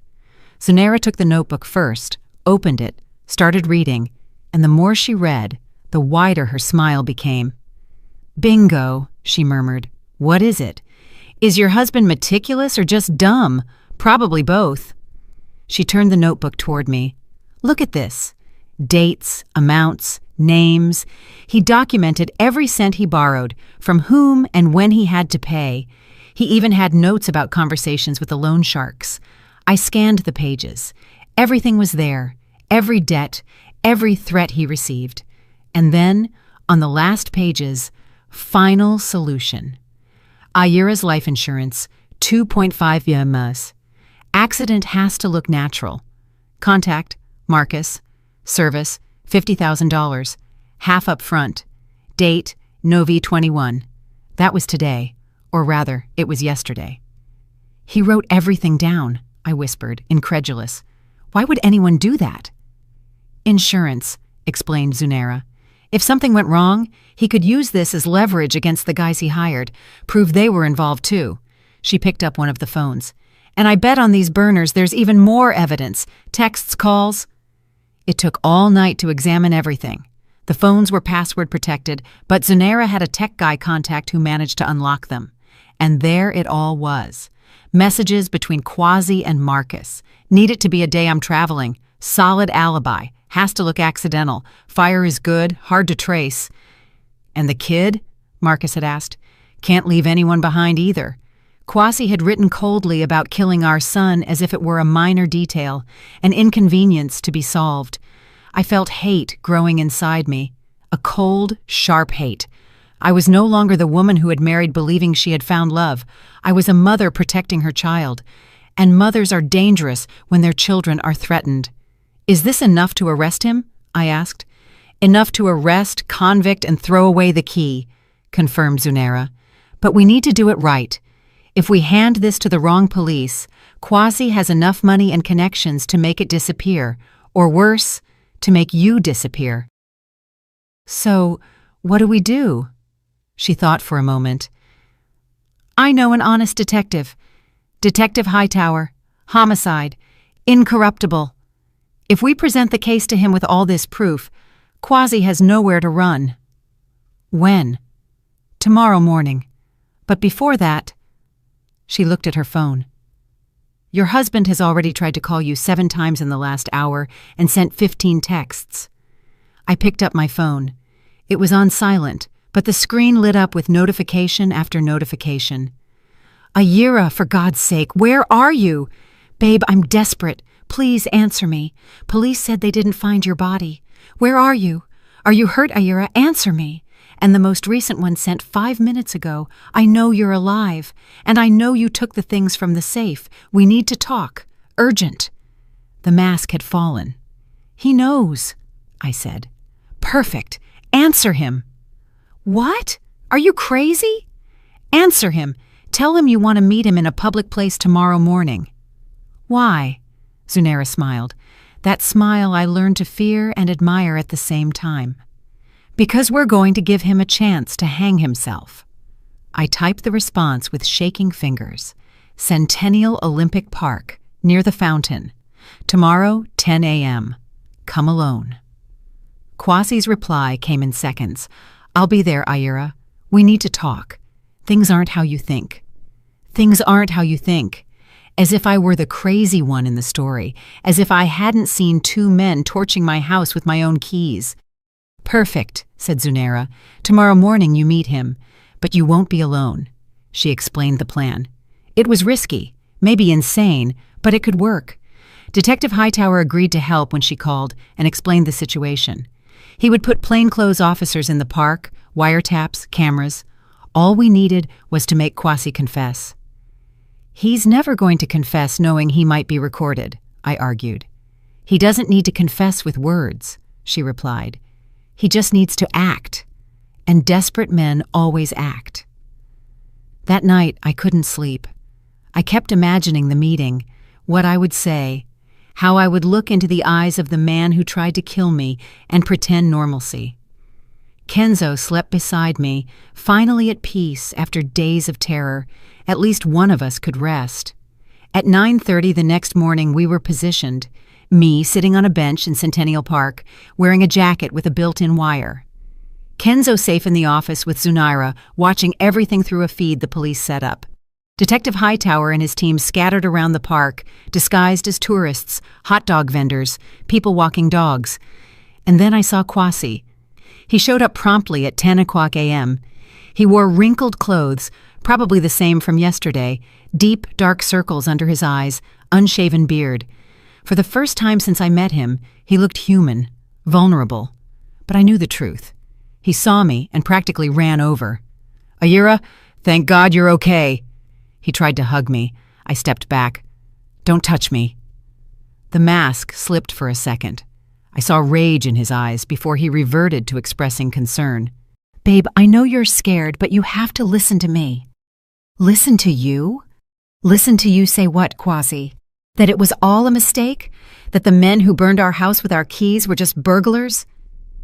[SPEAKER 1] Zunera took the notebook first, opened it, started reading, and the more she read, the wider her smile became. "Bingo," she murmured. "What is it? Is your husband meticulous or just dumb? Probably both." She turned the notebook toward me. "Look at this. Dates, amounts, names. He documented every cent he borrowed, from whom and when he had to pay. He even had notes about conversations with the loan sharks. I scanned the pages. Everything was there, every debt, every threat he received. And then, on the last pages, final solution. Ayura's life insurance, 2.5 years. Accident has to look natural. Contact, Marcus. Service, $50,000. Half up front. Date, Novi 21. That was today. Or rather, it was yesterday. He wrote everything down. I whispered, incredulous. Why would anyone do that? Insurance, explained Zunera. If something went wrong, he could use this as leverage against the guys he hired, prove they were involved too. She picked up one of the phones. And I bet on these burners there's even more evidence, texts, calls. It took all night to examine everything. The phones were password protected, but Zunera had a tech guy contact who managed to unlock them. And there it all was. Messages between Quasi and Marcus. Need it to be a day I'm traveling. Solid alibi. Has to look accidental. Fire is good, hard to trace. And the kid? Marcus had asked. Can't leave anyone behind either. Quasi had written coldly about killing our son as if it were a minor detail, an inconvenience to be solved. I felt hate growing inside me. A cold, sharp hate. I was no longer the woman who had married believing she had found love. I was a mother protecting her child. And mothers are dangerous when their children are threatened. Is this enough to arrest him? I asked. Enough to arrest, convict, and throw away the key, confirmed Zunera. But we need to do it right. If we hand this to the wrong police, Quasi has enough money and connections to make it disappear, or worse, to make you disappear. So, what do we do? She thought for a moment. I know an honest detective. Detective Hightower. Homicide. Incorruptible. If we present the case to him with all this proof, Quasi has nowhere to run. When? Tomorrow morning. But before that... She looked at her phone. Your husband has already tried to call you 7 times in the last hour and sent 15 texts. I picked up my phone. It was on silent, but the screen lit up with notification after notification. Ayira, for God's sake, where are you? Babe, I'm desperate. Please answer me. Police said they didn't find your body. Where are you? Are you hurt, Ayira? Answer me. And the most recent one sent 5 minutes ago. I know you're alive. And I know you took the things from the safe. We need to talk. Urgent. The mask had fallen. He knows, I said. Perfect. Answer him. What? Are you crazy? Answer him. Tell him you want to meet him in a public place tomorrow morning. Why? Zunera smiled. That smile I learned to fear and admire at the same time. Because we're going to give him a chance to hang himself. I typed the response with shaking fingers. Centennial Olympic Park, near the fountain. Tomorrow, 10 a.m. Come alone. Quasi's reply came in seconds. I'll be there, Ayira. We need to talk. Things aren't how you think. Things aren't how you think. As if I were the crazy one in the story. As if I hadn't seen 2 men torching my house with my own keys. Perfect, said Zunera. Tomorrow morning you meet him, but you won't be alone. She explained the plan. It was risky, maybe insane, but it could work. Detective Hightower agreed to help when she called and explained the situation. He would put plainclothes officers in the park, wiretaps, cameras. All we needed was to make Quasi confess. He's never going to confess knowing he might be recorded, I argued. He doesn't need to confess with words, she replied. He just needs to act, and desperate men always act. That night, I couldn't sleep. I kept imagining the meeting, what I would say, how I would look into the eyes of the man who tried to kill me and pretend normalcy. Kenzo slept beside me, finally at peace after days of terror. At least one of us could rest. At 9:30 the next morning, we were positioned. Me sitting on a bench in Centennial Park, wearing a jacket with a built-in wire. Kenzo safe in the office with Zunera, watching everything through a feed the police set up. Detective Hightower and his team scattered around the park, disguised as tourists, hot dog vendors, people walking dogs. And then I saw Quasi. He showed up promptly at 10 o'clock a.m. He wore wrinkled clothes, probably the same from yesterday, deep, dark circles under his eyes, unshaven beard. For the first time since I met him, he looked human, vulnerable. But I knew the truth. He saw me and practically ran over. Ayira, thank God you're okay. He tried to hug me. I stepped back. Don't touch me. The mask slipped for a second. I saw rage in his eyes before he reverted to expressing concern. Babe, I know you're scared, but you have to listen to me. Listen to you? Listen to you say what, Quasi? That it was all a mistake? That the men who burned our house with our keys were just burglars?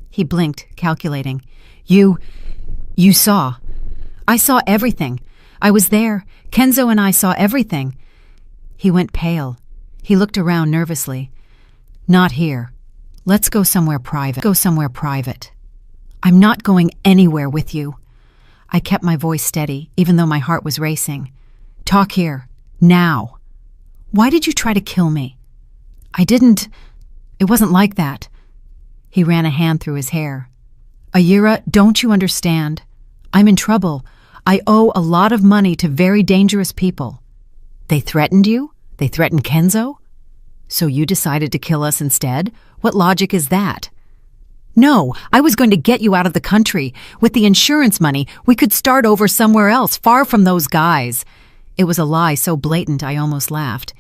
[SPEAKER 1] He blinked, calculating. You saw. I saw everything. I was there. Kenzo and I saw everything. He went pale. He looked around nervously. Not here. Let's go somewhere private. I'm not going anywhere with you. I kept my voice steady, even though my heart was racing. Talk here. Now. Why did you try to kill me? I didn't. It wasn't like that. He ran a hand through his hair. Ayira, don't you understand? I'm in trouble. I owe a lot of money to very dangerous people. They threatened you? They threatened Kenzo? So you decided to kill us instead? What logic is that? No, I was going to get you out of the country. With the insurance money, we could start over somewhere else, far from those guys. It was a lie so blatant I almost laughed.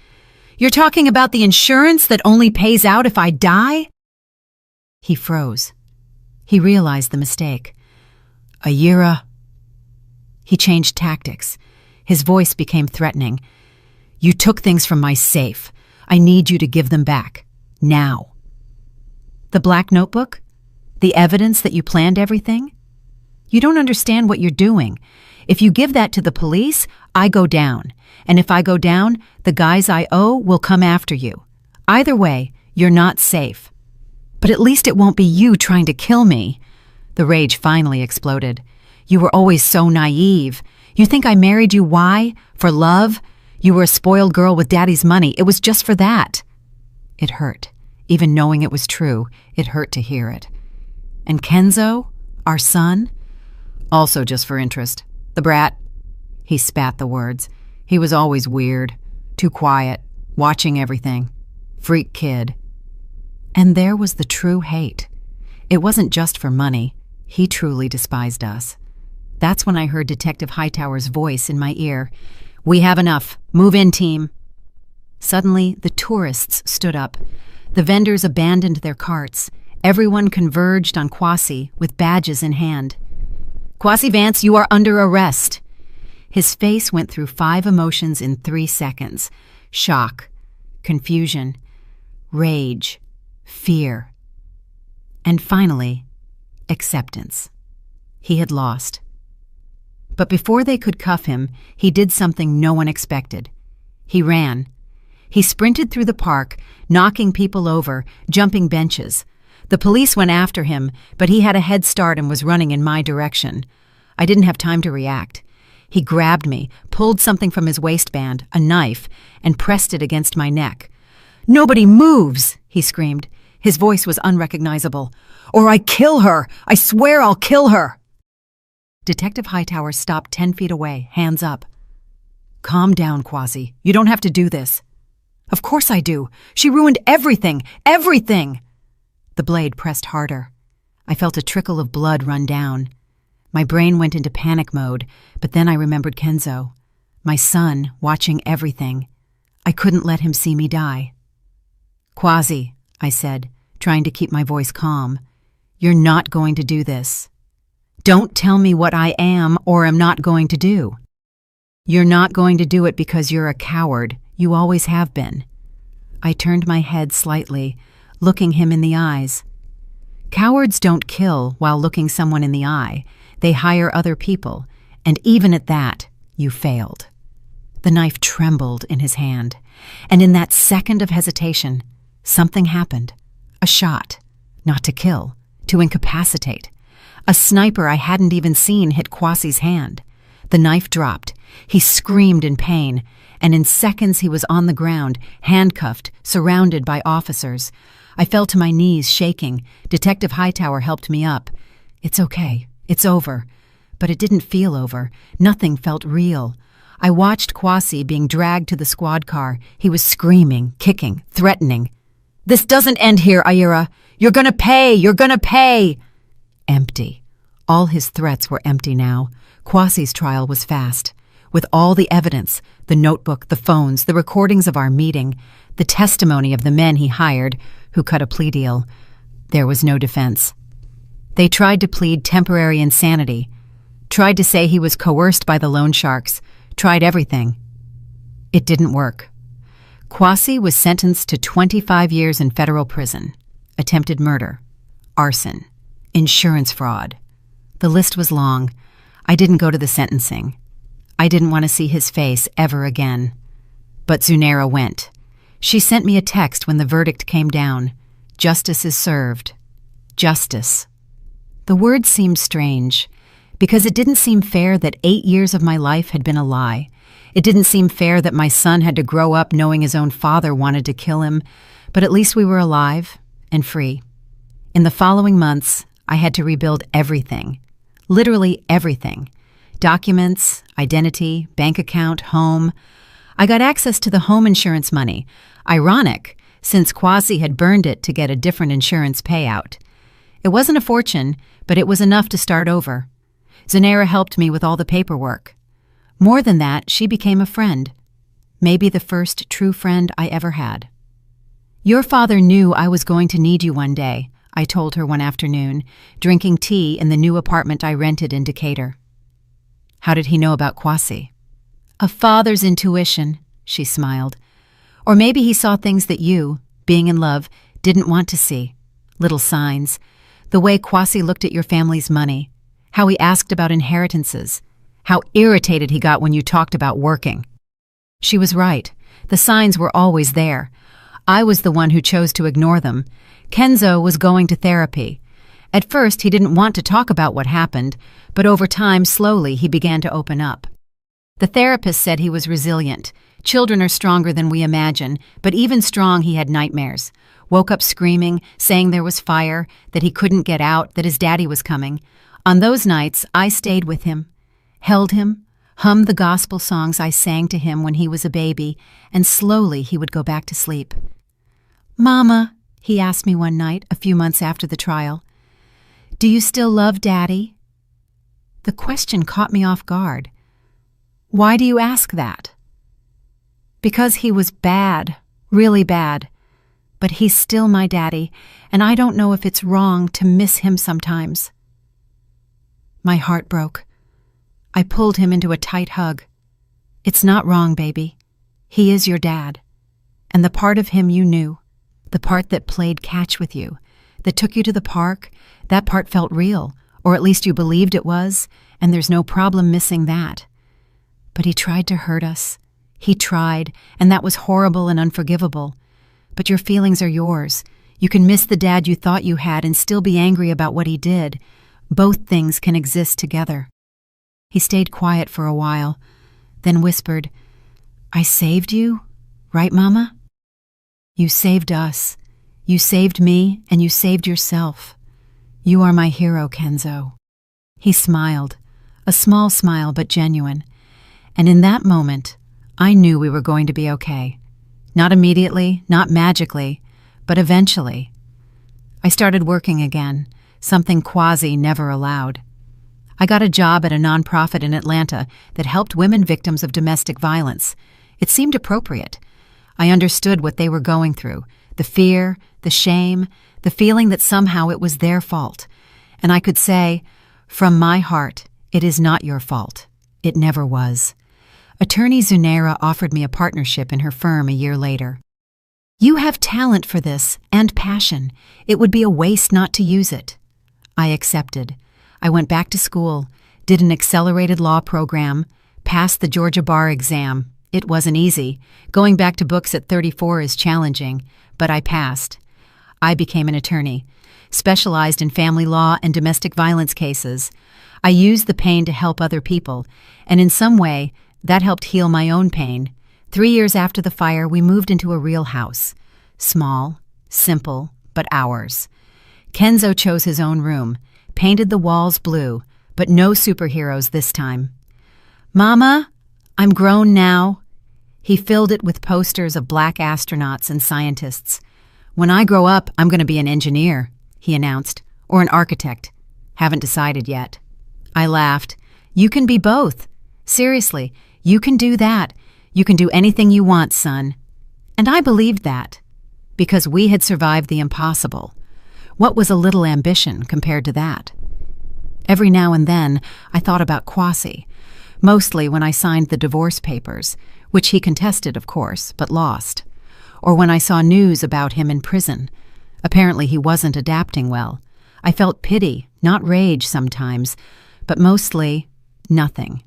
[SPEAKER 1] You're talking about the insurance that only pays out if I die? He froze. He realized the mistake. Ayira. He changed tactics. His voice became threatening. You took things from my safe. I need you to give them back. Now. The black notebook? The evidence that you planned everything? You don't understand what you're doing. If you give that to the police, I go down. And if I go down, the guys I owe will come after you. Either way, you're not safe. But at least it won't be you trying to kill me. The rage finally exploded. You were always so naive. You think I married you why? For love? You were a spoiled girl with daddy's money. It was just for that. It hurt. Even knowing it was true, it hurt to hear it. And Kenzo, our son? Also just for interest. The brat. He spat the words. He was always weird. Too quiet. Watching everything. Freak kid. And there was the true hate. It wasn't just for money. He truly despised us. That's when I heard Detective Hightower's voice in my ear. We have enough. Move in, team. Suddenly, the tourists stood up. The vendors abandoned their carts. Everyone converged on Kwasi with badges in hand. Kwasi Vance, you are under arrest. His face went through 5 emotions in 3 seconds. Shock, confusion, rage, fear, and finally, acceptance. He had lost. But before they could cuff him, he did something no one expected. He ran. He sprinted through the park, knocking people over, jumping benches. The police went after him, but he had a head start and was running in my direction. I didn't have time to react. He grabbed me, pulled something from his waistband, a knife, and pressed it against my neck. "Nobody moves!" he screamed. His voice was unrecognizable. "Or I kill her! I swear I'll kill her!" Detective Hightower stopped 10 feet away, hands up. "Calm down, Kwasi. You don't have to do this." "Of course I do. She ruined everything! Everything!" The blade pressed harder. I felt a trickle of blood run down. My brain went into panic mode, but then I remembered Kenzo. My son, watching everything. I couldn't let him see me die. "Kwasi," I said, trying to keep my voice calm, "you're not going to do this. Don't tell me what I am or am not going to do. You're not going to do it because you're a coward. You always have been." I turned my head slightly, looking him in the eyes. Cowards don't kill while looking someone in the eye. They hire other people, and even at that, you failed. The knife trembled in his hand, and in that second of hesitation, something happened. A shot. Not to kill, to incapacitate. A sniper I hadn't even seen hit Kwasi's hand. The knife dropped. He screamed in pain, and in seconds he was on the ground, handcuffed, surrounded by officers. I fell to my knees, shaking. Detective Hightower helped me up. "It's okay. It's over." But it didn't feel over. Nothing felt real. I watched Kwasi being dragged to the squad car. He was screaming, kicking, threatening. "This doesn't end here, Ayira. You're gonna pay! You're gonna pay!" Empty. All his threats were empty now. Kwasi's trial was fast. With all the evidence, the notebook, the phones, the recordings of our meeting, the testimony of the men he hired, who cut a plea deal, there was no defense. They tried to plead temporary insanity, tried to say he was coerced by the loan sharks, tried everything. It didn't work. Kwasi was sentenced to 25 years in federal prison, attempted murder, arson, insurance fraud. The list was long. I didn't go to the sentencing. I didn't want to see his face ever again. But Zunaira went. She sent me a text when the verdict came down. Justice is served. Justice. The word seemed strange, because it didn't seem fair that 8 years of my life had been a lie. It didn't seem fair that my son had to grow up knowing his own father wanted to kill him, but at least we were alive and free. In the following months, I had to rebuild everything. Literally everything. Documents, identity, bank account, home. I got access to the home insurance money. Ironic, since Kwasi had burned it to get a different insurance payout. It wasn't a fortune, but it was enough to start over. Zunaira helped me with all the paperwork. More than that, she became a friend. Maybe the first true friend I ever had. Your father knew I was going to need you one day, I told her one afternoon, drinking tea in the new apartment I rented in Decatur. How did he know about Kwasi? A father's intuition, she smiled. Or maybe he saw things that you, being in love, didn't want to see. Little signs. The way Kwasi looked at your family's money. How he asked about inheritances. How irritated he got when you talked about working. She was right. The signs were always there. I was the one who chose to ignore them. Kenzo was going to therapy. At first, he didn't want to talk about what happened, but over time, slowly, he began to open up. The therapist said he was resilient. Children are stronger than we imagine, but even strong, he had nightmares. Woke up screaming, saying there was fire, that he couldn't get out, that his daddy was coming. On those nights, I stayed with him, held him, hummed the gospel songs I sang to him when he was a baby, and slowly he would go back to sleep. "Mama," he asked me one night, a few months after the trial, "do you still love Daddy?" The question caught me off guard. Why do you ask that? Because he was bad, really bad. But he's still my daddy, and I don't know if it's wrong to miss him sometimes. My heart broke. I pulled him into a tight hug. It's not wrong, baby. He is your dad. And the part of him you knew, the part that played catch with you, that took you to the park, that part felt real, or at least you believed it was, and there's no problem missing that. But he tried to hurt us. He tried, and that was horrible and unforgivable. But your feelings are yours. You can miss the dad you thought you had and still be angry about what he did. Both things can exist together. He stayed quiet for a while, then whispered, "I saved you, right, Mama? You saved us. You saved me, and you saved yourself. You are my hero, Kenzo." He smiled, a small smile but genuine. And in that moment, I knew we were going to be okay. Not immediately, not magically, but eventually. I started working again, something Kwasi never allowed. I got a job at a nonprofit in Atlanta that helped women victims of domestic violence. It seemed appropriate. I understood what they were going through, the fear, the shame, the feeling that somehow it was their fault. And I could say, from my heart, it is not your fault. It never was. Attorney Zunaira offered me a partnership in her firm a year later. "You have talent for this, and passion. It would be a waste not to use it." I accepted. I went back to school, did an accelerated law program, passed the Georgia bar exam. It wasn't easy. Going back to books at 34 is challenging, but I passed. I became an attorney, specialized in family law and domestic violence cases. I used the pain to help other people, and in some way, that helped heal my own pain. 3 years after the fire, we moved into a real house. Small, simple, but ours. Kenzo chose his own room, painted the walls blue, but no superheroes this time. "Mama, I'm grown now." He filled it with posters of black astronauts and scientists. "When I grow up, I'm going to be an engineer," he announced, "or an architect. Haven't decided yet." I laughed. "You can be both. Seriously, you can do that. You can do anything you want, son." And I believed that, because we had survived the impossible. What was a little ambition compared to that? Every now and then, I thought about Kwasi, mostly when I signed the divorce papers, which he contested, of course, but lost. or when I saw news about him in prison. Apparently he wasn't adapting well. I felt pity, not rage sometimes, but mostly nothing.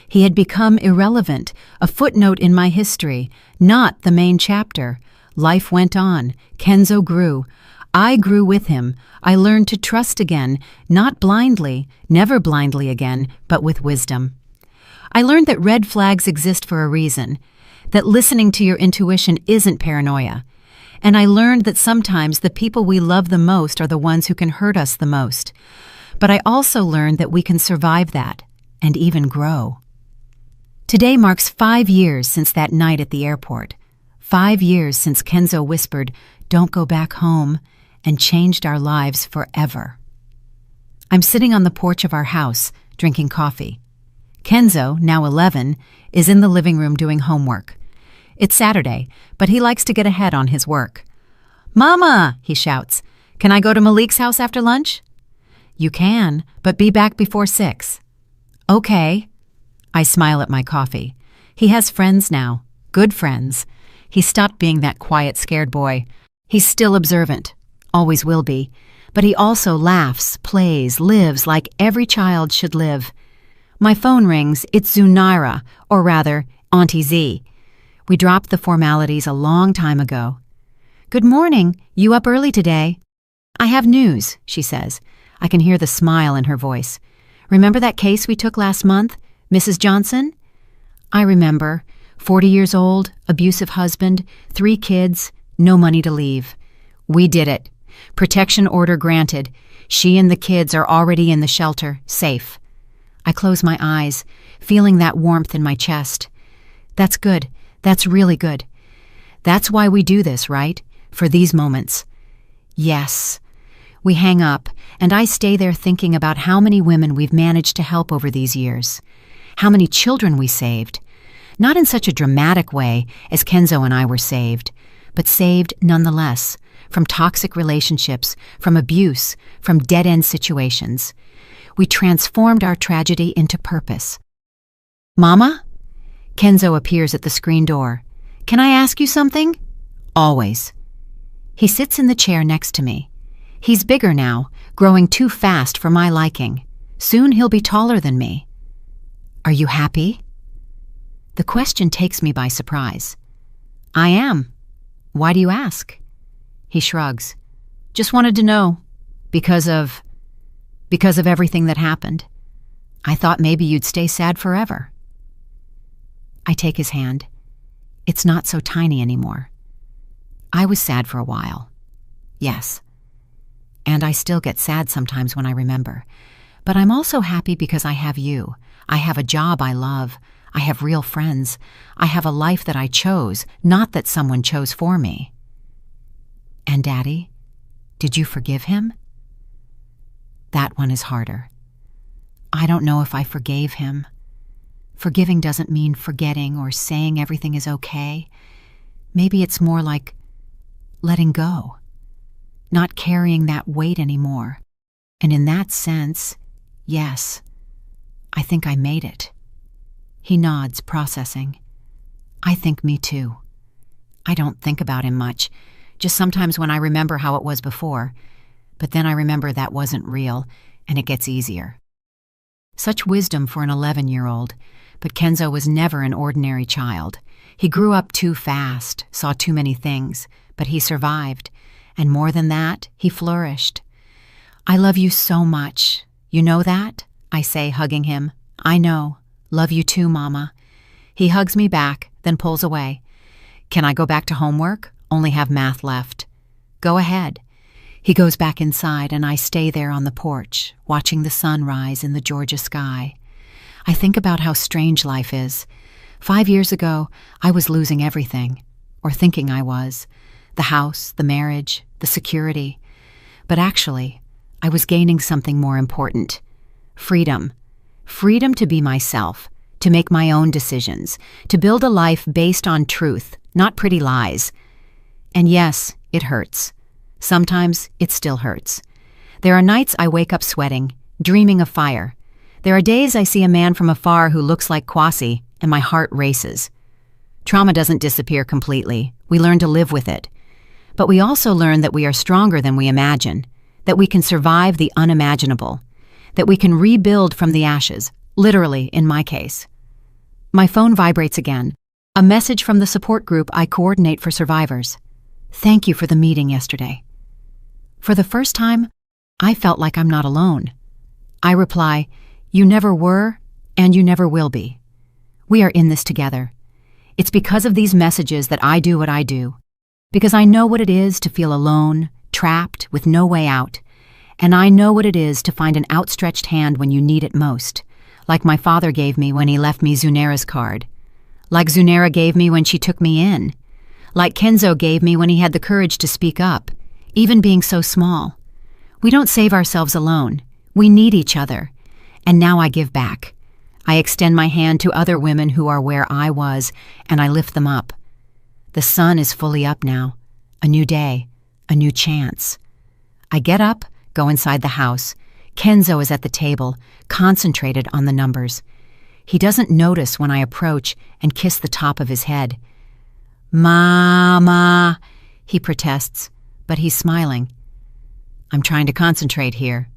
[SPEAKER 1] He had become irrelevant, a footnote in my history, not the main chapter. Life went on. Kenzo grew. I grew with him. I learned to trust again, not blindly, never blindly again, but with wisdom. I learned that red flags exist for a reason, that listening to your intuition isn't paranoia. And I learned that sometimes the people we love the most are the ones who can hurt us the most. But I also learned that we can survive that, and even grow. Today marks 5 years since that night at the airport. 5 years since Kenzo whispered, "Don't go back home," and changed our lives forever. I'm sitting on the porch of our house, drinking coffee. Kenzo, now 11, is in the living room doing homework. It's Saturday, but he likes to get ahead on his work. "Mama," he shouts, "can I go to Malik's house after lunch?" "You can, but be back before 6. "Okay." I smile at my coffee. He has friends now, good friends. He stopped being that quiet, scared boy. He's still observant, always will be, but he also laughs, plays, lives like every child should live. My phone rings. It's Zunaira, or rather, Auntie Z. We dropped the formalities a long time ago. "Good morning. You up early today?" "I have news," she says. I can hear the smile in her voice. "Remember that case we took last month? Mrs. Johnson?" I remember. 40 years old, abusive husband, 3 kids, no money to leave. We did it. Protection order granted. She and the kids are already in the shelter, safe. I close my eyes, feeling that warmth in my chest. That's good. That's really good. That's why we do this, right? For these moments. Yes. We hang up, and I stay there thinking about how many women we've managed to help over these years. How many children we saved. Not in such a dramatic way as Kenzo and I were saved, but saved nonetheless, from toxic relationships, from abuse, from dead-end situations. We transformed our tragedy into purpose. "Mama?" Kenzo appears at the screen door. "Can I ask you something?" "Always." He sits in the chair next to me. He's bigger now, growing too fast for my liking. Soon he'll be taller than me. "Are you happy?" The question takes me by surprise. "I am. Why do you ask?" He shrugs. "Just wanted to know. Because of everything that happened. I thought maybe you'd stay sad forever." I take his hand. It's not so tiny anymore. I was sad for a while. Yes. And I still get sad sometimes when I remember. But I'm also happy because I have you. I have a job I love. I have real friends. I have a life that I chose, not that someone chose for me. "And Daddy, did you forgive him?" That one is harder. I don't know if I forgave him. Forgiving doesn't mean forgetting or saying everything is okay. Maybe it's more like letting go, not carrying that weight anymore. And in that sense, yes, I think I made it. He nods, processing. I think me too. I don't think about him much, just sometimes when I remember how it was before. But then I remember that wasn't real, and it gets easier. Such wisdom for an 11-year-old, but Kenzo was never an ordinary child. He grew up too fast, saw too many things, but he survived. And more than that, he flourished. "I love you so much. You know that?" I say, hugging him. "I know. Love you too, Mama." He hugs me back, then pulls away. "Can I go back to homework? Only have math left." "Go ahead." He goes back inside, and I stay there on the porch, watching the sun rise in the Georgia sky. I think about how strange life is. 5 years ago, I was losing everything, or thinking I was. The house, the marriage, the security. But actually, I was gaining something more important. Freedom. Freedom to be myself, to make my own decisions, to build a life based on truth, not pretty lies. And yes, it hurts. Sometimes it still hurts. There are nights I wake up sweating, dreaming of fire. There are days I see a man from afar who looks like Kwasi, and my heart races. Trauma doesn't disappear completely. We learn to live with it. But we also learn that we are stronger than we imagine, that we can survive the unimaginable, that we can rebuild from the ashes, literally in my case. My phone vibrates again. A message from the support group I coordinate for survivors. Thank you for the meeting yesterday. For the first time, I felt like I'm not alone. I reply, you never were, and you never will be. We are in this together. It's because of these messages that I do what I do. Because I know what it is to feel alone, trapped, with no way out. And I know what it is to find an outstretched hand when you need it most. Like my father gave me when he left me Zunera's card. Like Zunera gave me when she took me in. Like Kenzo gave me when he had the courage to speak up, even being so small. We don't save ourselves alone. We need each other. And now I give back. I extend my hand to other women who are where I was, and I lift them up. The sun is fully up now. A new day. A new chance. I get up, go inside the house. Kenzo is at the table, concentrated on the numbers. He doesn't notice when I approach and kiss the top of his head. Mama, he protests, but he's smiling. I'm trying to concentrate here.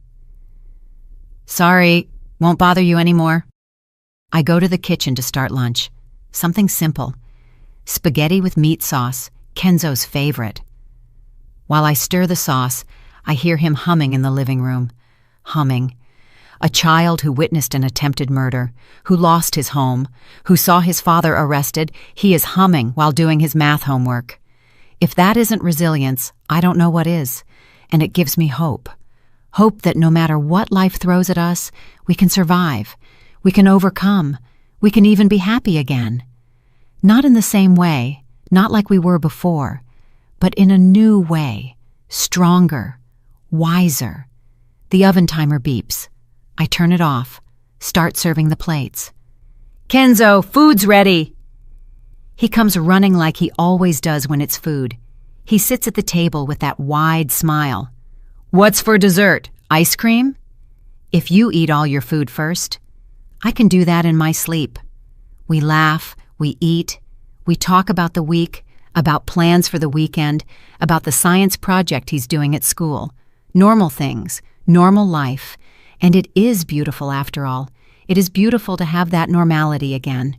[SPEAKER 1] Sorry, won't bother you anymore. I go to the kitchen to start lunch. Something simple. Spaghetti with meat sauce, Kenzo's favorite. While I stir the sauce, I hear him humming in the living room. Humming. A child who witnessed an attempted murder, who lost his home, who saw his father arrested, he is humming while doing his math homework. If that isn't resilience, I don't know what is, and it gives me hope. Hope that no matter what life throws at us, we can survive, we can overcome, we can even be happy again. Not in the same way, not like we were before, but in a new way, stronger, wiser. The oven timer beeps. I turn it off, start serving the plates. Kenzo, food's ready! He comes running like he always does when it's food. He sits at the table with that wide smile. What's for dessert? Ice cream? If you eat all your food first. I can do that in my sleep. We laugh, we eat, we talk about the week, about plans for the weekend, about the science project he's doing at school. Normal things, normal life. And it is beautiful after all. It is beautiful to have that normality again.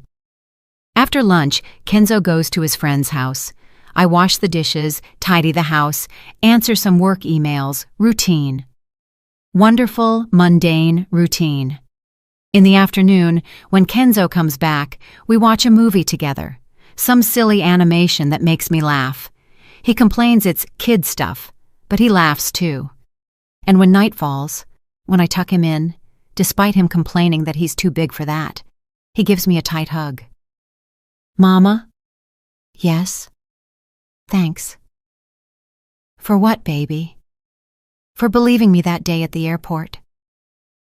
[SPEAKER 1] After lunch, Kenzo goes to his friend's house. I wash the dishes, tidy the house, answer some work emails, routine. Wonderful, mundane routine. In the afternoon, when Kenzo comes back, we watch a movie together. Some silly animation that makes me laugh. He complains it's kid stuff, but he laughs too. And when night falls, when I tuck him in, despite him complaining that he's too big for that, he gives me a tight hug. Mama? Yes? Thanks. For what, baby? For believing me that day at the airport.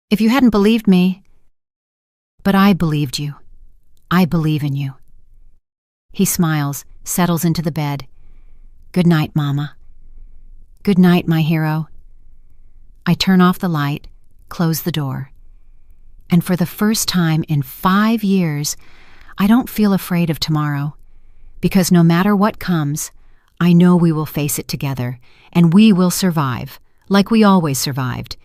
[SPEAKER 1] If you hadn't believed me, but I believed you. I believe in you. He smiles, settles into the bed. Good night, Mama. Good night, my hero. I turn off the light, close the door. And for the first time in 5 years, I don't feel afraid of tomorrow. Because no matter what comes, I know we will face it together, and we will survive, like we always survived.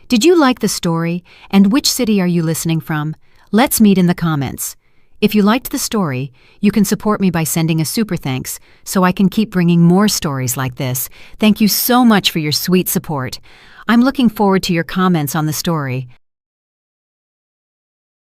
[SPEAKER 1] Did you like the story, and which city are you listening from? Let's meet in the comments. If you liked the story, you can support me by sending a super thanks so I can keep bringing more stories like this. Thank you so much for your sweet support. I'm looking forward to your comments on the story.